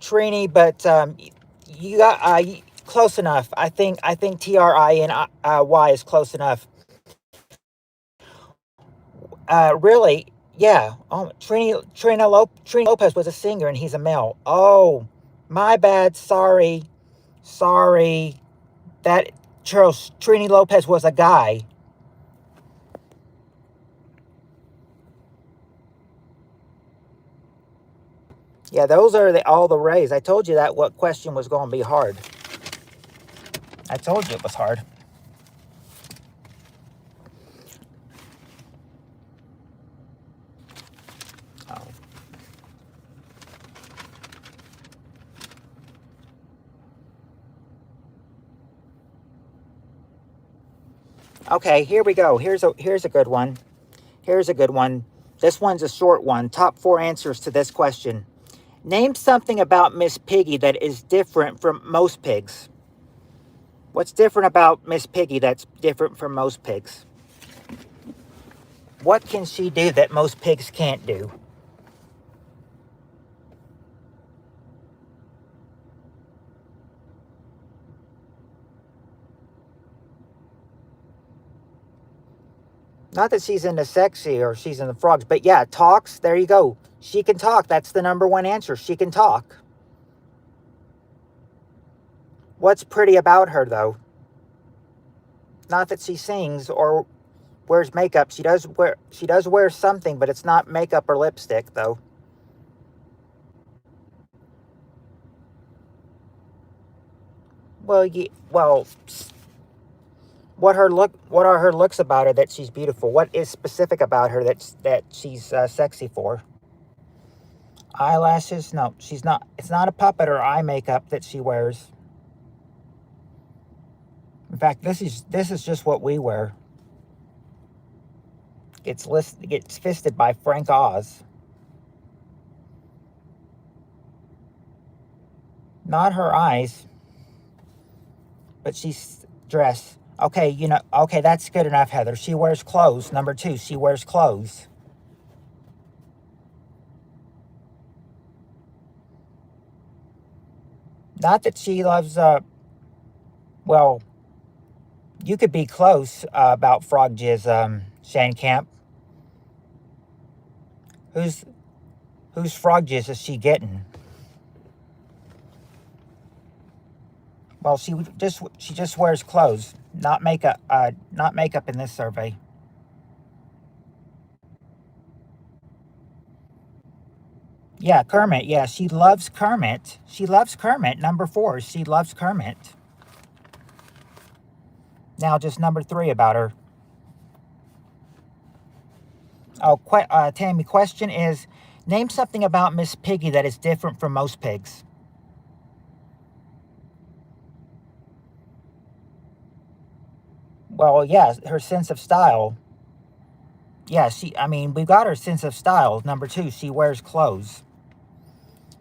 Trini, but you got close enough. I think Trini is close enough. Really, yeah. Oh, Trini Lopez was a singer, and he's a male. Oh, my bad. Sorry, sorry. That Charles Trini Lopez was a guy. Yeah, those are all the rays. I told you that what question was going to be hard. I told you it was hard. Oh. Okay, here we go. Here's a good one. Here's a good one. This one's a short one. Top 4 answers to this question. Name something about Miss Piggy that is different from most pigs. What's different about Miss Piggy that's different from most pigs? What can she do that most pigs can't do? Not that she's into sexy or she's into frogs, but yeah, talks. There you go. She can talk. That's the number 1 answer. She can talk. What's pretty about her, though? Not that she sings or wears makeup. She does wear something, but it's not makeup or lipstick, though. Well, what are her looks about her that she's beautiful? What is specific about her that she's sexy for? Eyelashes? No, she's not. It's not a puppet or eye makeup that she wears. In fact, this is just what we wear. Gets fisted by Frank Oz. Not her eyes, but she's dressed. Okay, okay, that's good enough, Heather. She wears clothes. Number 2, she wears clothes. Not that she loves, well, you could be close about frog jizz, Shane Camp. Who's whose frog jizz is she getting? Well, she just wears clothes, not makeup. Not makeup in this survey. Yeah, Kermit. Yeah, she loves Kermit. She loves Kermit. Number 4, she loves Kermit. Now, just number 3 about her. Oh, Tammy, question is, name something about Miss Piggy that is different from most pigs. Well, yeah, her sense of style. Yeah, we've got her sense of style. Number 2, she wears clothes.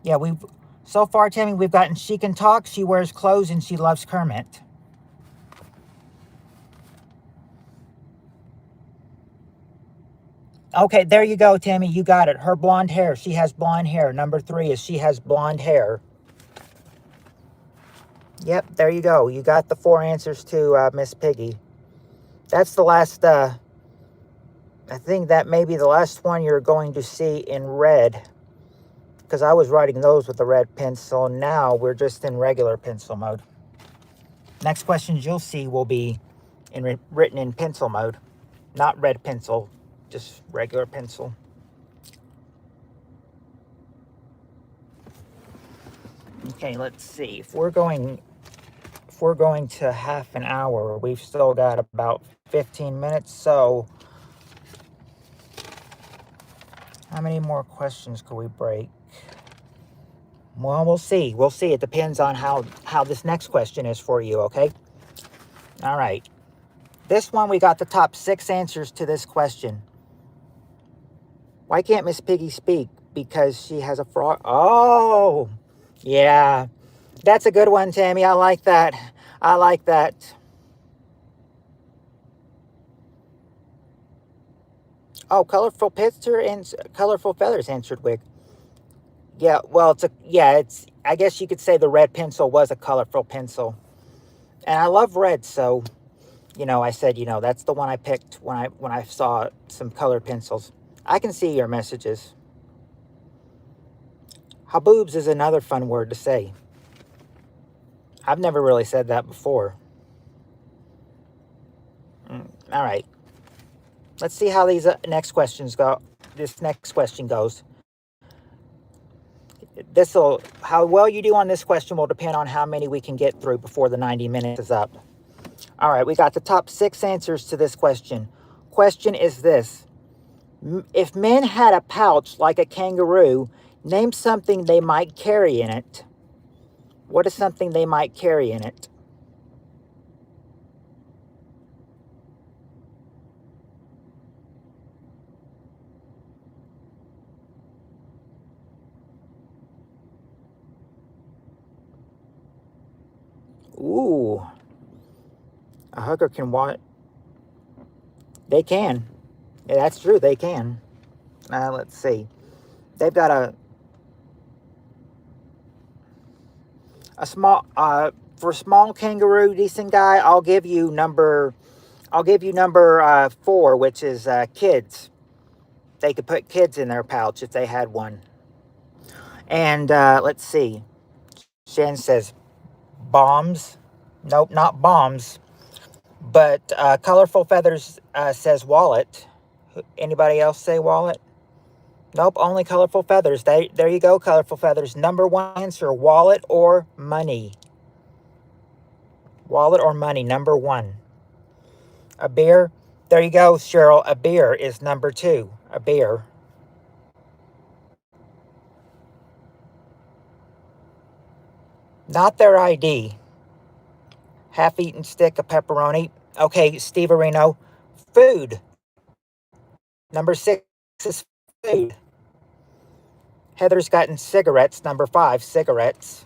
Yeah, so far, Tammy, we've gotten she can talk, she wears clothes, and she loves Kermit. Okay, there you go, Tammy. You got it. Her blonde hair. She has blonde hair. Number 3 is she has blonde hair. Yep, there you go. You got the 4 answers to Miss Piggy. That's the last, I think that may be the last one you're going to see in red, because I was writing those with the red pencil. Now we're just in regular pencil mode. Next questions you'll see will be written in pencil mode, not red pencil, just regular pencil. Okay, let's see. If we're going to half an hour, we've still got about 15 minutes. So how many more questions could we break? Well, we'll see. We'll see. It depends on how this next question is for you, okay? All right. This one, we got the top 6 answers to this question. Why can't Miss Piggy speak? Because she has a frog. Oh, yeah. That's a good one, Tammy. I like that. I like that. Oh, colorful picture and colorful feathers, answered Wig. Yeah, well, it's, I guess you could say the red pencil was a colorful pencil. And I love red, so, I said, that's the one I picked when I saw some colored pencils. I can see your messages. Haboobs is another fun word to say. I've never really said that before. All right. Let's see how these next questions go. This next question goes. How well you do on this question will depend on how many we can get through before the 90 minutes is up. All right, we got the top 6 answers to this question. Question is this. If men had a pouch like a kangaroo, name something they might carry in it. What is something they might carry in it? Ooh, a hooker can what? They can. Yeah, that's true. They can. Let's see. They've got a small for small kangaroo decent guy. I'll give you number 4, which is kids. They could put kids in their pouch if they had one. And let's see. Shen says bombs. Nope, not bombs. But colorful feathers says wallet. Anybody else say wallet? Nope, only colorful feathers. There you go, colorful feathers. Number 1 answer, wallet or money. Wallet or money, number 1. A beer. There you go, Cheryl. A beer is number 2. A beer. Not their ID. Half-eaten stick of pepperoni. Okay, Steve Areno. Food. Number 6 is food. Heather's gotten cigarettes. Number 5, cigarettes.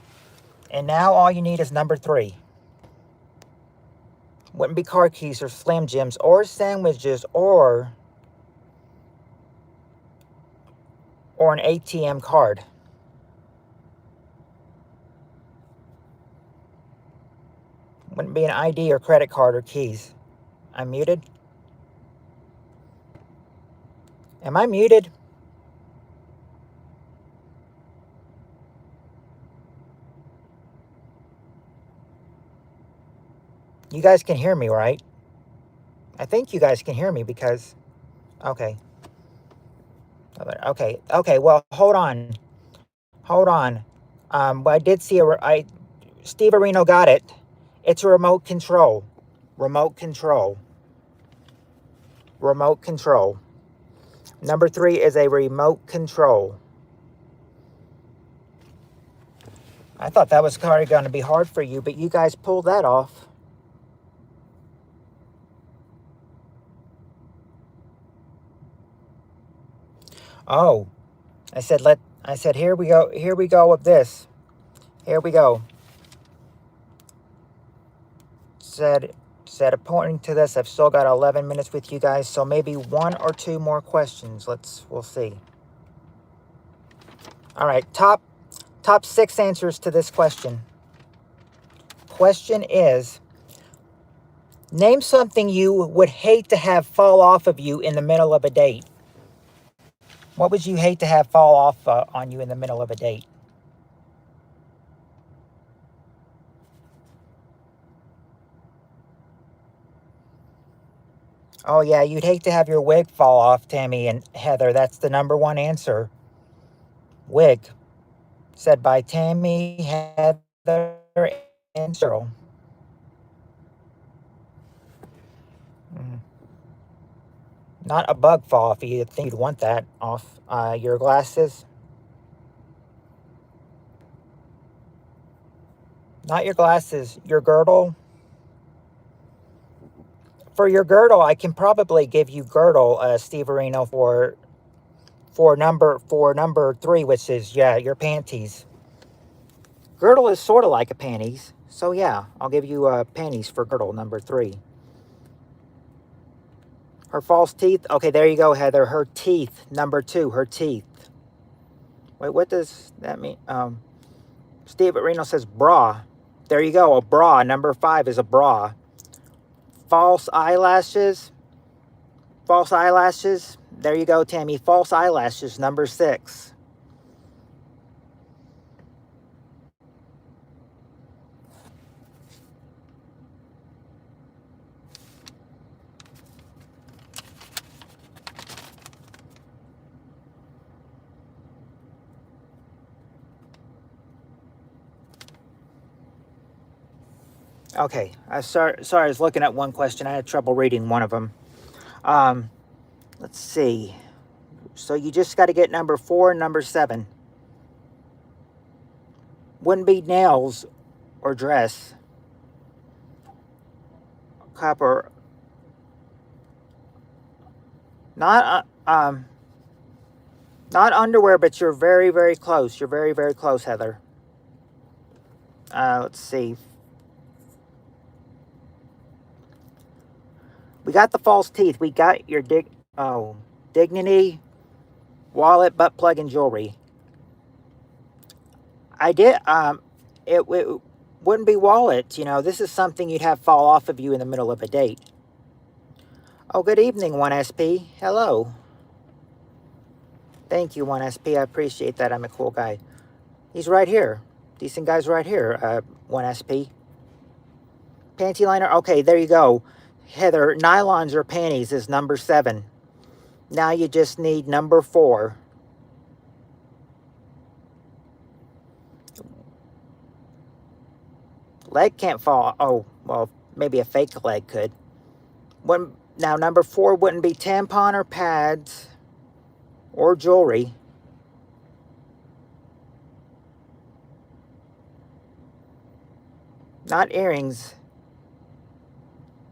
And now all you need is number 3. Wouldn't be car keys or Slim Jims or sandwiches or an ATM card. Wouldn't be an ID or credit card or keys. I'm muted. Am I muted? You guys can hear me, right? I think you guys can hear me because... Okay. Okay, well, hold on. Well, I did see Steve Areno got it. It's a remote control. Remote control. Remote control. Number 3 is a remote control. I thought that was going to be hard for you, but you guys pulled that off. Oh, I said, here we go with this. Here we go. Said, according to this, I've still got 11 minutes with you guys, so maybe 1 or 2 more questions. We'll see. All right, top 6 answers to this question. Question is, name something you would hate to have fall off of you in the middle of a date. What would you hate to have fall off on you in the middle of a date? Oh, yeah, you'd hate to have your wig fall off, Tammy and Heather. That's the number 1 answer. Wig. Said by Tammy, Heather, and Cheryl. Not a bug fall off. You'd think you'd want that off your glasses. Not your glasses, your girdle. For your girdle, I can probably give you girdle, Steve Areno, for number 3, which is, yeah, your panties. Girdle is sort of like a panties. So, yeah, I'll give you panties for girdle, number 3. Her false teeth. Okay, there you go, Heather. Her teeth. Number 2, her teeth. Wait, what does that mean? Steve at Reno says bra. There you go, a bra. Number 5 is a bra. False eyelashes. False eyelashes. There you go, Tammy. False eyelashes. Number 6. Okay, sorry, I was looking at one question. I had trouble reading one of them. Let's see. So you just got to get number 4 and number 7. Wouldn't be nails or dress. Copper. Not not underwear, but you're very, very close. You're very, very close, Heather. Let's see. We got the false teeth. We got your dignity, wallet, butt plug, and jewelry. I did. It wouldn't be wallet. You know, this is something you'd have fall off of you in the middle of a date. Oh, good evening, 1SP. Hello. Thank you, 1SP. I appreciate that. I'm a cool guy. He's right here. Decent guy's right here, 1SP. Panty liner. Okay, there you go. Heather, nylons or panties is number 7. Now you just need number 4. Leg can't fall. Oh, well, maybe a fake leg could. Now, number 4 wouldn't be tampon or pads or jewelry. Not earrings.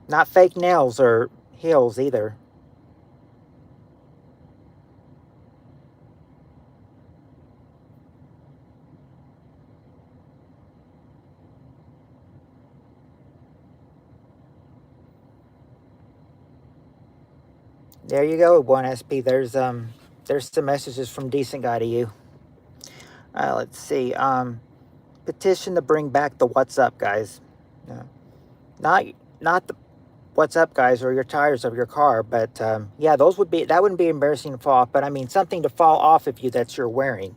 Not fake nails or heels either. There you go, 1SP. There's some messages from Decent Guy to you. Let's see. Petition to bring back the "What's Up, guys." Not the "What's Up, guys" or your tires of your car, but yeah, that wouldn't be embarrassing to fall off. But I mean, something to fall off of you that you're wearing.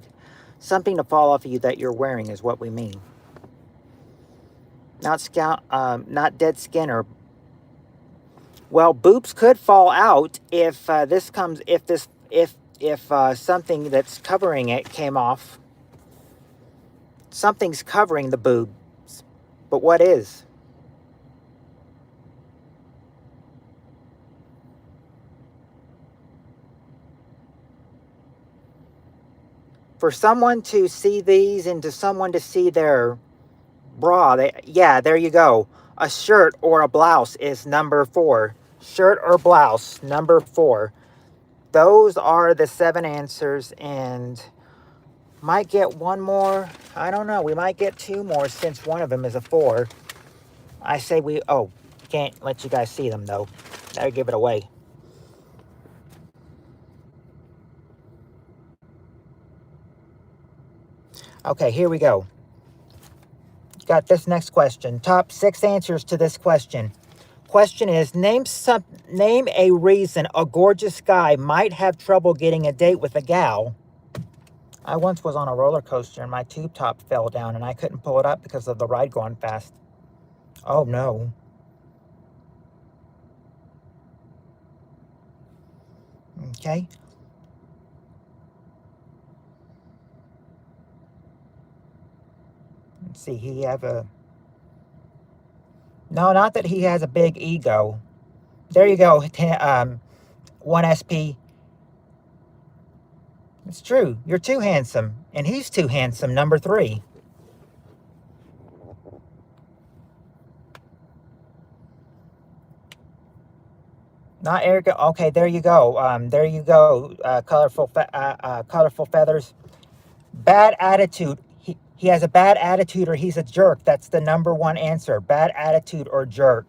Something to fall off of you that you're wearing is what we mean. Not dead skin or. Well, boobs could fall out if something that's covering it came off. Something's covering the boobs, but what is? For someone to see these and to someone to see their bra, yeah, there you go. A shirt or a blouse is number 4. Shirt or blouse, number 4. Those are the 7 answers, and might get one more. I don't know. We might get 2 more since one of them is a 4. I say can't let you guys see them though. That'll give it away. Okay, here we go. Got this next question. Top 6 answers to this question. Question is, name a reason a gorgeous guy might have trouble getting a date with a gal. I once was on a roller coaster and my tube top fell down and I couldn't pull it up because of the ride going fast. Oh no. Okay. Let's see, no, not that he has a big ego. There you go, 1SP. It's true. You're too handsome. And he's too handsome, number 3. Not arrogant. Okay, there you go. There you go. Colorful feathers. Bad attitude. He has a bad attitude or he's a jerk. That's the number 1 answer. Bad attitude or jerk.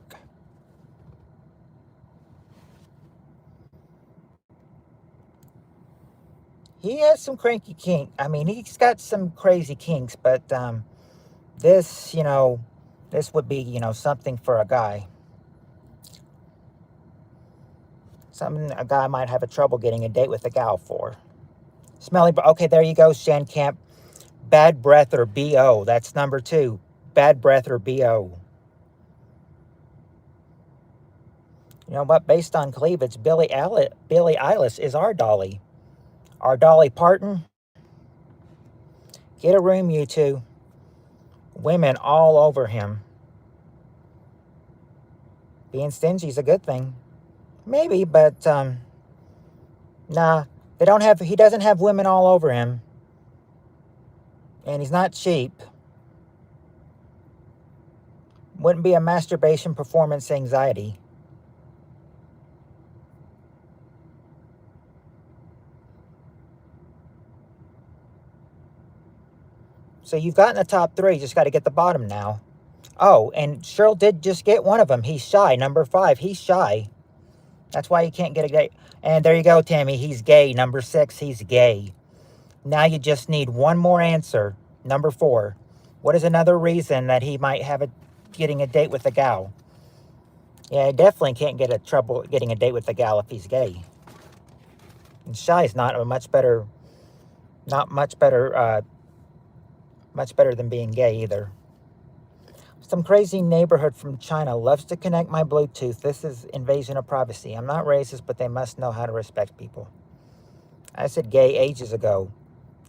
he has some cranky kink. I mean, he's got some crazy kinks, but this, this would be, something for a guy. Something a guy might have a trouble getting a date with a gal for. Smelly, okay, there you go, Shan Camp. Bad breath or BO. That's number 2. Bad breath or BO. You know what? Based on cleavage, Billie Eilish is our Dolly. Our Dolly Parton. Get a room, you two. Women all over him. Being stingy is a good thing. Maybe, but nah. He doesn't have women all over him. And he's not cheap. Wouldn't be a masturbation performance anxiety. So you've gotten the top 3, just got to get the bottom now. Oh, and Cheryl did just get one of them. He's shy. Number 5, he's shy. That's why he can't get a date. And there you go, Tammy. He's gay. Number 6, he's gay. Now you just need one more answer. Number 4. What is another reason that he might have getting a date with a gal? Yeah, he definitely can't get trouble getting a date with a gal if he's gay. And shy is not much better than being gay either. Some crazy neighborhood from China loves to connect my Bluetooth. This is invasion of privacy. I'm not racist, but they must know how to respect people. I said gay ages ago.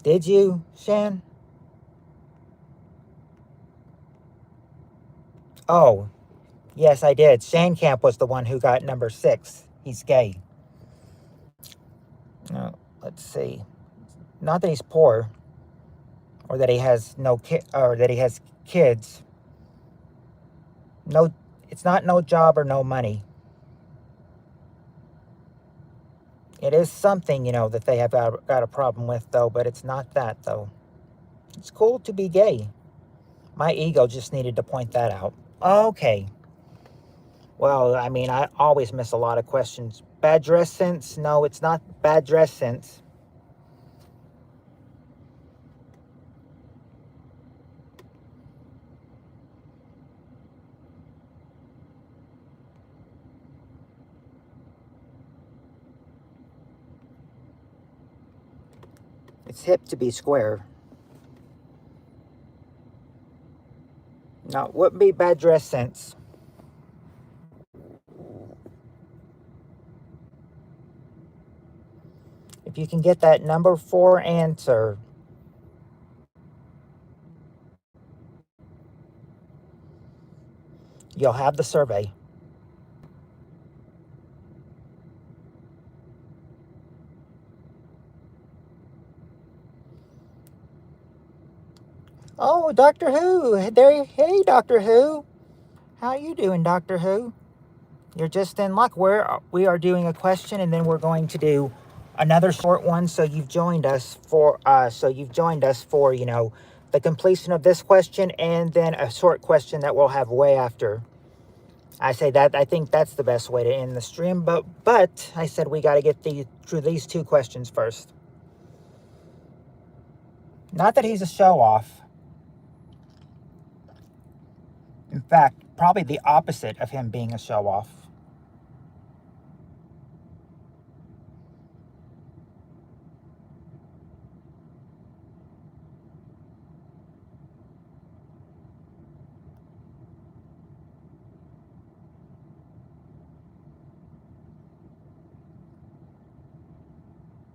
Did you, Shan? Oh, yes, I did. Shane Camp was the one who got number 6. He's gay. No, let's see. Not that he's poor, or that he has or that he has kids. No, it's not no job or no money. It is something, that they have got a problem with, though, but it's not that, though. It's cool to be gay. My ego just needed to point that out. Okay. Well, I mean, I always miss a lot of questions. Bad dress sense? No, it's not bad dress sense. It's hip to be square. No, it wouldn't be bad dress sense. If you can get that number 4 answer, you'll have the survey. Oh, Doctor Who. Hey, Doctor Who. How you doing, Doctor Who? You're just in luck. We are doing a question, and then we're going to do another short one. So you've joined us for the completion of this question, and then a short question that we'll have way after. I think that's the best way to end the stream. But I said we got to get through these 2 questions first. Not that he's a show off. In fact, probably the opposite of him being a show off.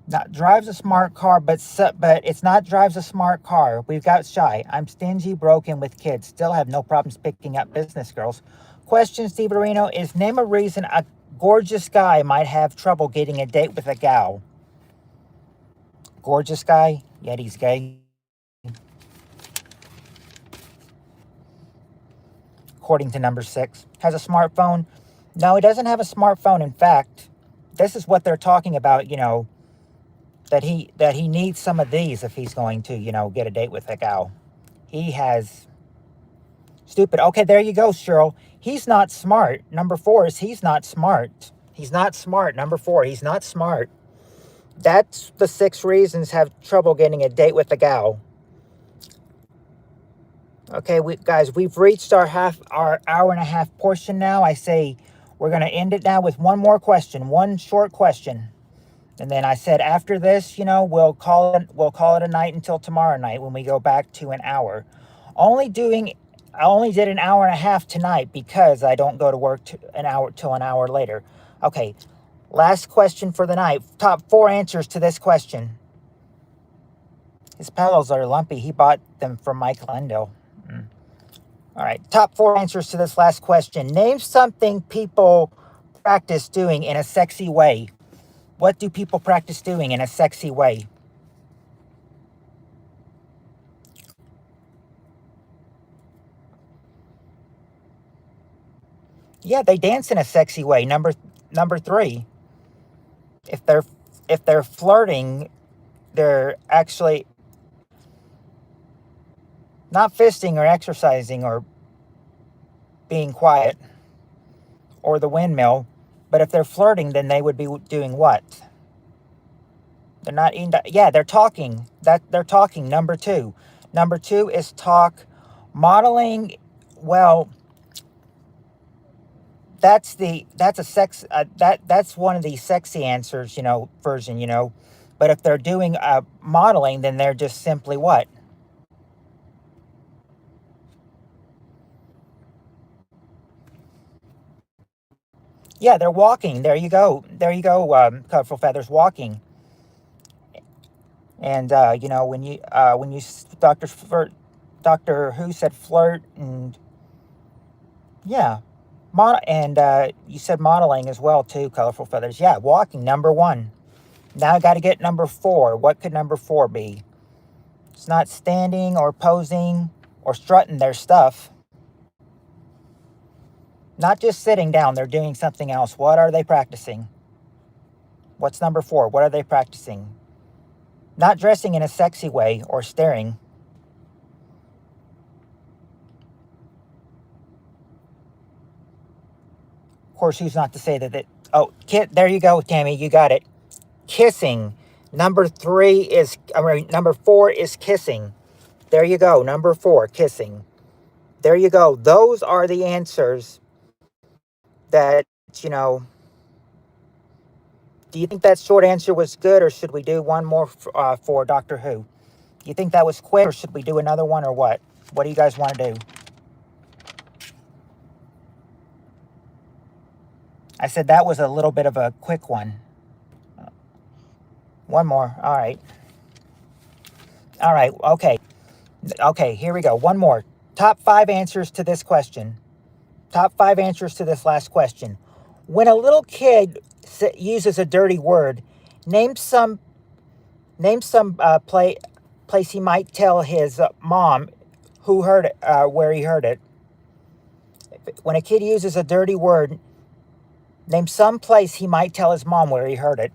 Not drives a smart car, but it's not drives a smart car. We've got shy. I'm stingy, broken with kids. Still have no problems picking up business girls. Question, Steve Areno, is name a reason a gorgeous guy might have trouble getting a date with a gal. Gorgeous guy, yet he's gay. According to number 6. Has a smartphone? No, he doesn't have a smartphone. In fact, this is what they're talking about, that he needs some of these if he's going to, get a date with a gal. He has stupid. Okay, there you go, Cheryl. He's not smart. Number 4 is he's not smart. He's not smart. Number 4, he's not smart. That's the 6 reasons have trouble getting a date with a gal. Okay, guys, we've reached our hour and a half portion now. I say we're gonna end it now with one more question, one short question. And then I said after this, we'll call it a night until tomorrow night when we go back to an hour. I only did an hour and a half tonight because I don't go to work an hour later. Okay, last question for the night. Top 4 answers to this question. His pillows are lumpy. He bought them from Mike Lindell. All right, top 4 answers to this last question. Name something people practice doing in a sexy way. What do people practice doing in a sexy way? Yeah, they dance in a sexy way. Number 3. If they're flirting, they're actually not fisting or exercising or being quiet or the windmill. But if they're flirting, then they would be doing what? They're not eating. Yeah, they're talking. They're talking. Number 2. Number 2 is talk. Modeling. Well, that's one of the sexy answers, version. But if they're doing modeling, then they're just simply what? Yeah, they're walking. There you go. There you go. Colorful feathers walking. And when you Doctor Who said flirt, and yeah, and you said modeling as well too. Colorful feathers. Yeah, walking. Number 1. Now I got to get number 4. What could number 4 be? It's not standing or posing or strutting their stuff. Not just sitting down. They're doing something else. What are they practicing? What's number 4? What are they practicing? Not dressing in a sexy way or staring. Of course, who's not to say that? Oh, there you go, Tammy. You got it. Kissing. Number 4 is kissing. There you go. Number 4, kissing. There you go. Those are the answers that, you know. Do you think that short answer was good, or should we do one more for Doctor Who? Do you think that was quick, or should we do another one, or what? What do you guys want to do? I said that was a little bit of a quick one. One more. All right. All right. Okay. Okay, here we go. One more. Top 5 answers to this question. Top 5 answers to this last question. When a little kid uses a dirty word, name some place he might tell his mom who heard it, where he heard it. When a kid uses a dirty word, name some place he might tell his mom where he heard it.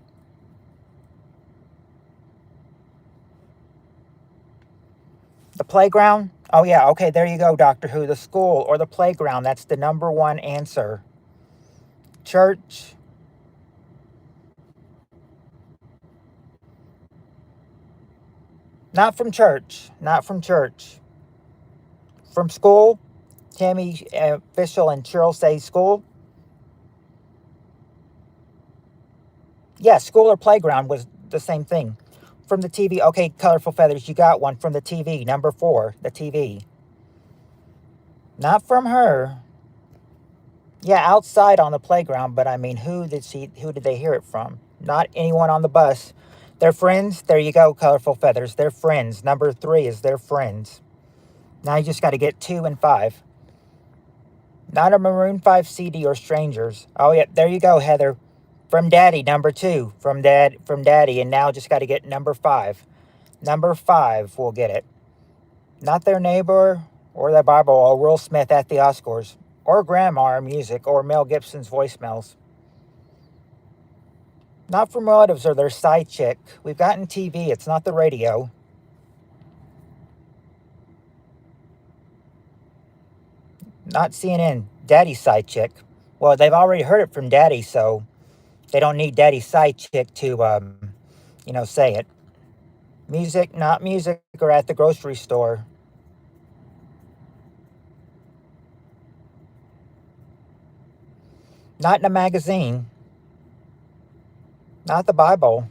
The playground? Oh, yeah. Okay, there you go, Doctor Who. The school or the playground. That's the number 1 answer. Church. Not from church. Not from church. From school. Tammy, Official, and Cheryl say school. Yeah, school or playground was the same thing. From the TV. Okay, Colorful Feathers, you got one from the TV. Number 4, the TV. Not from her. Yeah, outside on the playground, but I mean, who did they hear it from? Not anyone on the bus. Their friends. There you go, Colorful Feathers. Their friends. Number 3 is their friends. Now you just got to get 2 and 5. Not a Maroon 5 CD or strangers. Oh yeah, there you go, Heather. From Daddy, number 2. From Daddy, and now just got to get number 5. Number 5 will get it. Not their neighbor or their Bible or Will Smith at the Oscars or Grandma music or Mel Gibson's voicemails. Not from relatives or their side chick. We've gotten TV. It's not the radio. Not CNN. Daddy's side chick. Well, they've already heard it from Daddy, so they don't need Daddy's side chick to Say it. Music, not music, or at the grocery store. Not in a magazine. Not the Bible.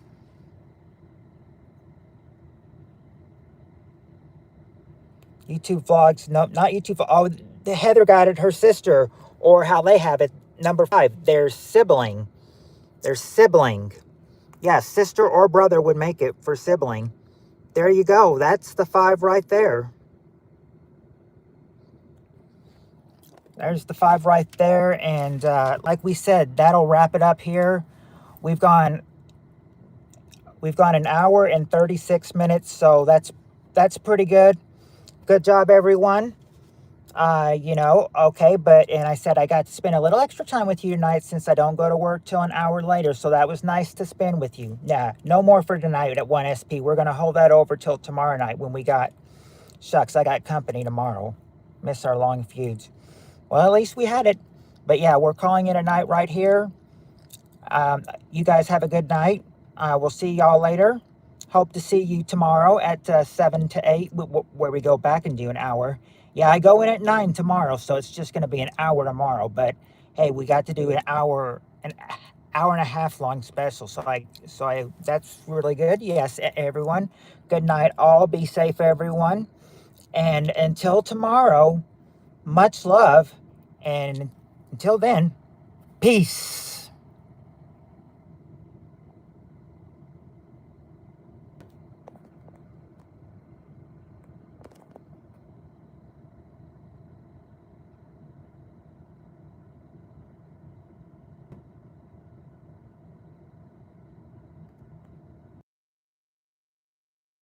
YouTube vlogs. Nope, not YouTube. Oh, the Heather got it. Her sister, or how they have it. Number 5. Their sibling. Their sibling. Yeah, sister or brother would make it for sibling. There you go. That's the 5 right there. There's the 5 right there. And like we said, that'll wrap it up here. We've gone an hour and 36 minutes, so that's pretty good. Good job, everyone. Okay, and I said I got to spend a little extra time with you tonight since I don't go to work till an hour later, so that was nice to spend with you. Yeah, no more for tonight at 1SP. We're going to hold that over till tomorrow night when I got company tomorrow. Miss our long feuds. Well, at least we had it. But yeah, we're calling it a night right here. You guys have a good night. We'll see y'all later. Hope to see you tomorrow at 7 to 8, where we go back and do an hour. Yeah, I go in at 9 tomorrow, so it's just going to be an hour tomorrow. But hey, we got to do an hour and a half long special. So that's really good. Yes, everyone. Good night, all. Be safe, everyone. And until tomorrow, much love. And until then, peace.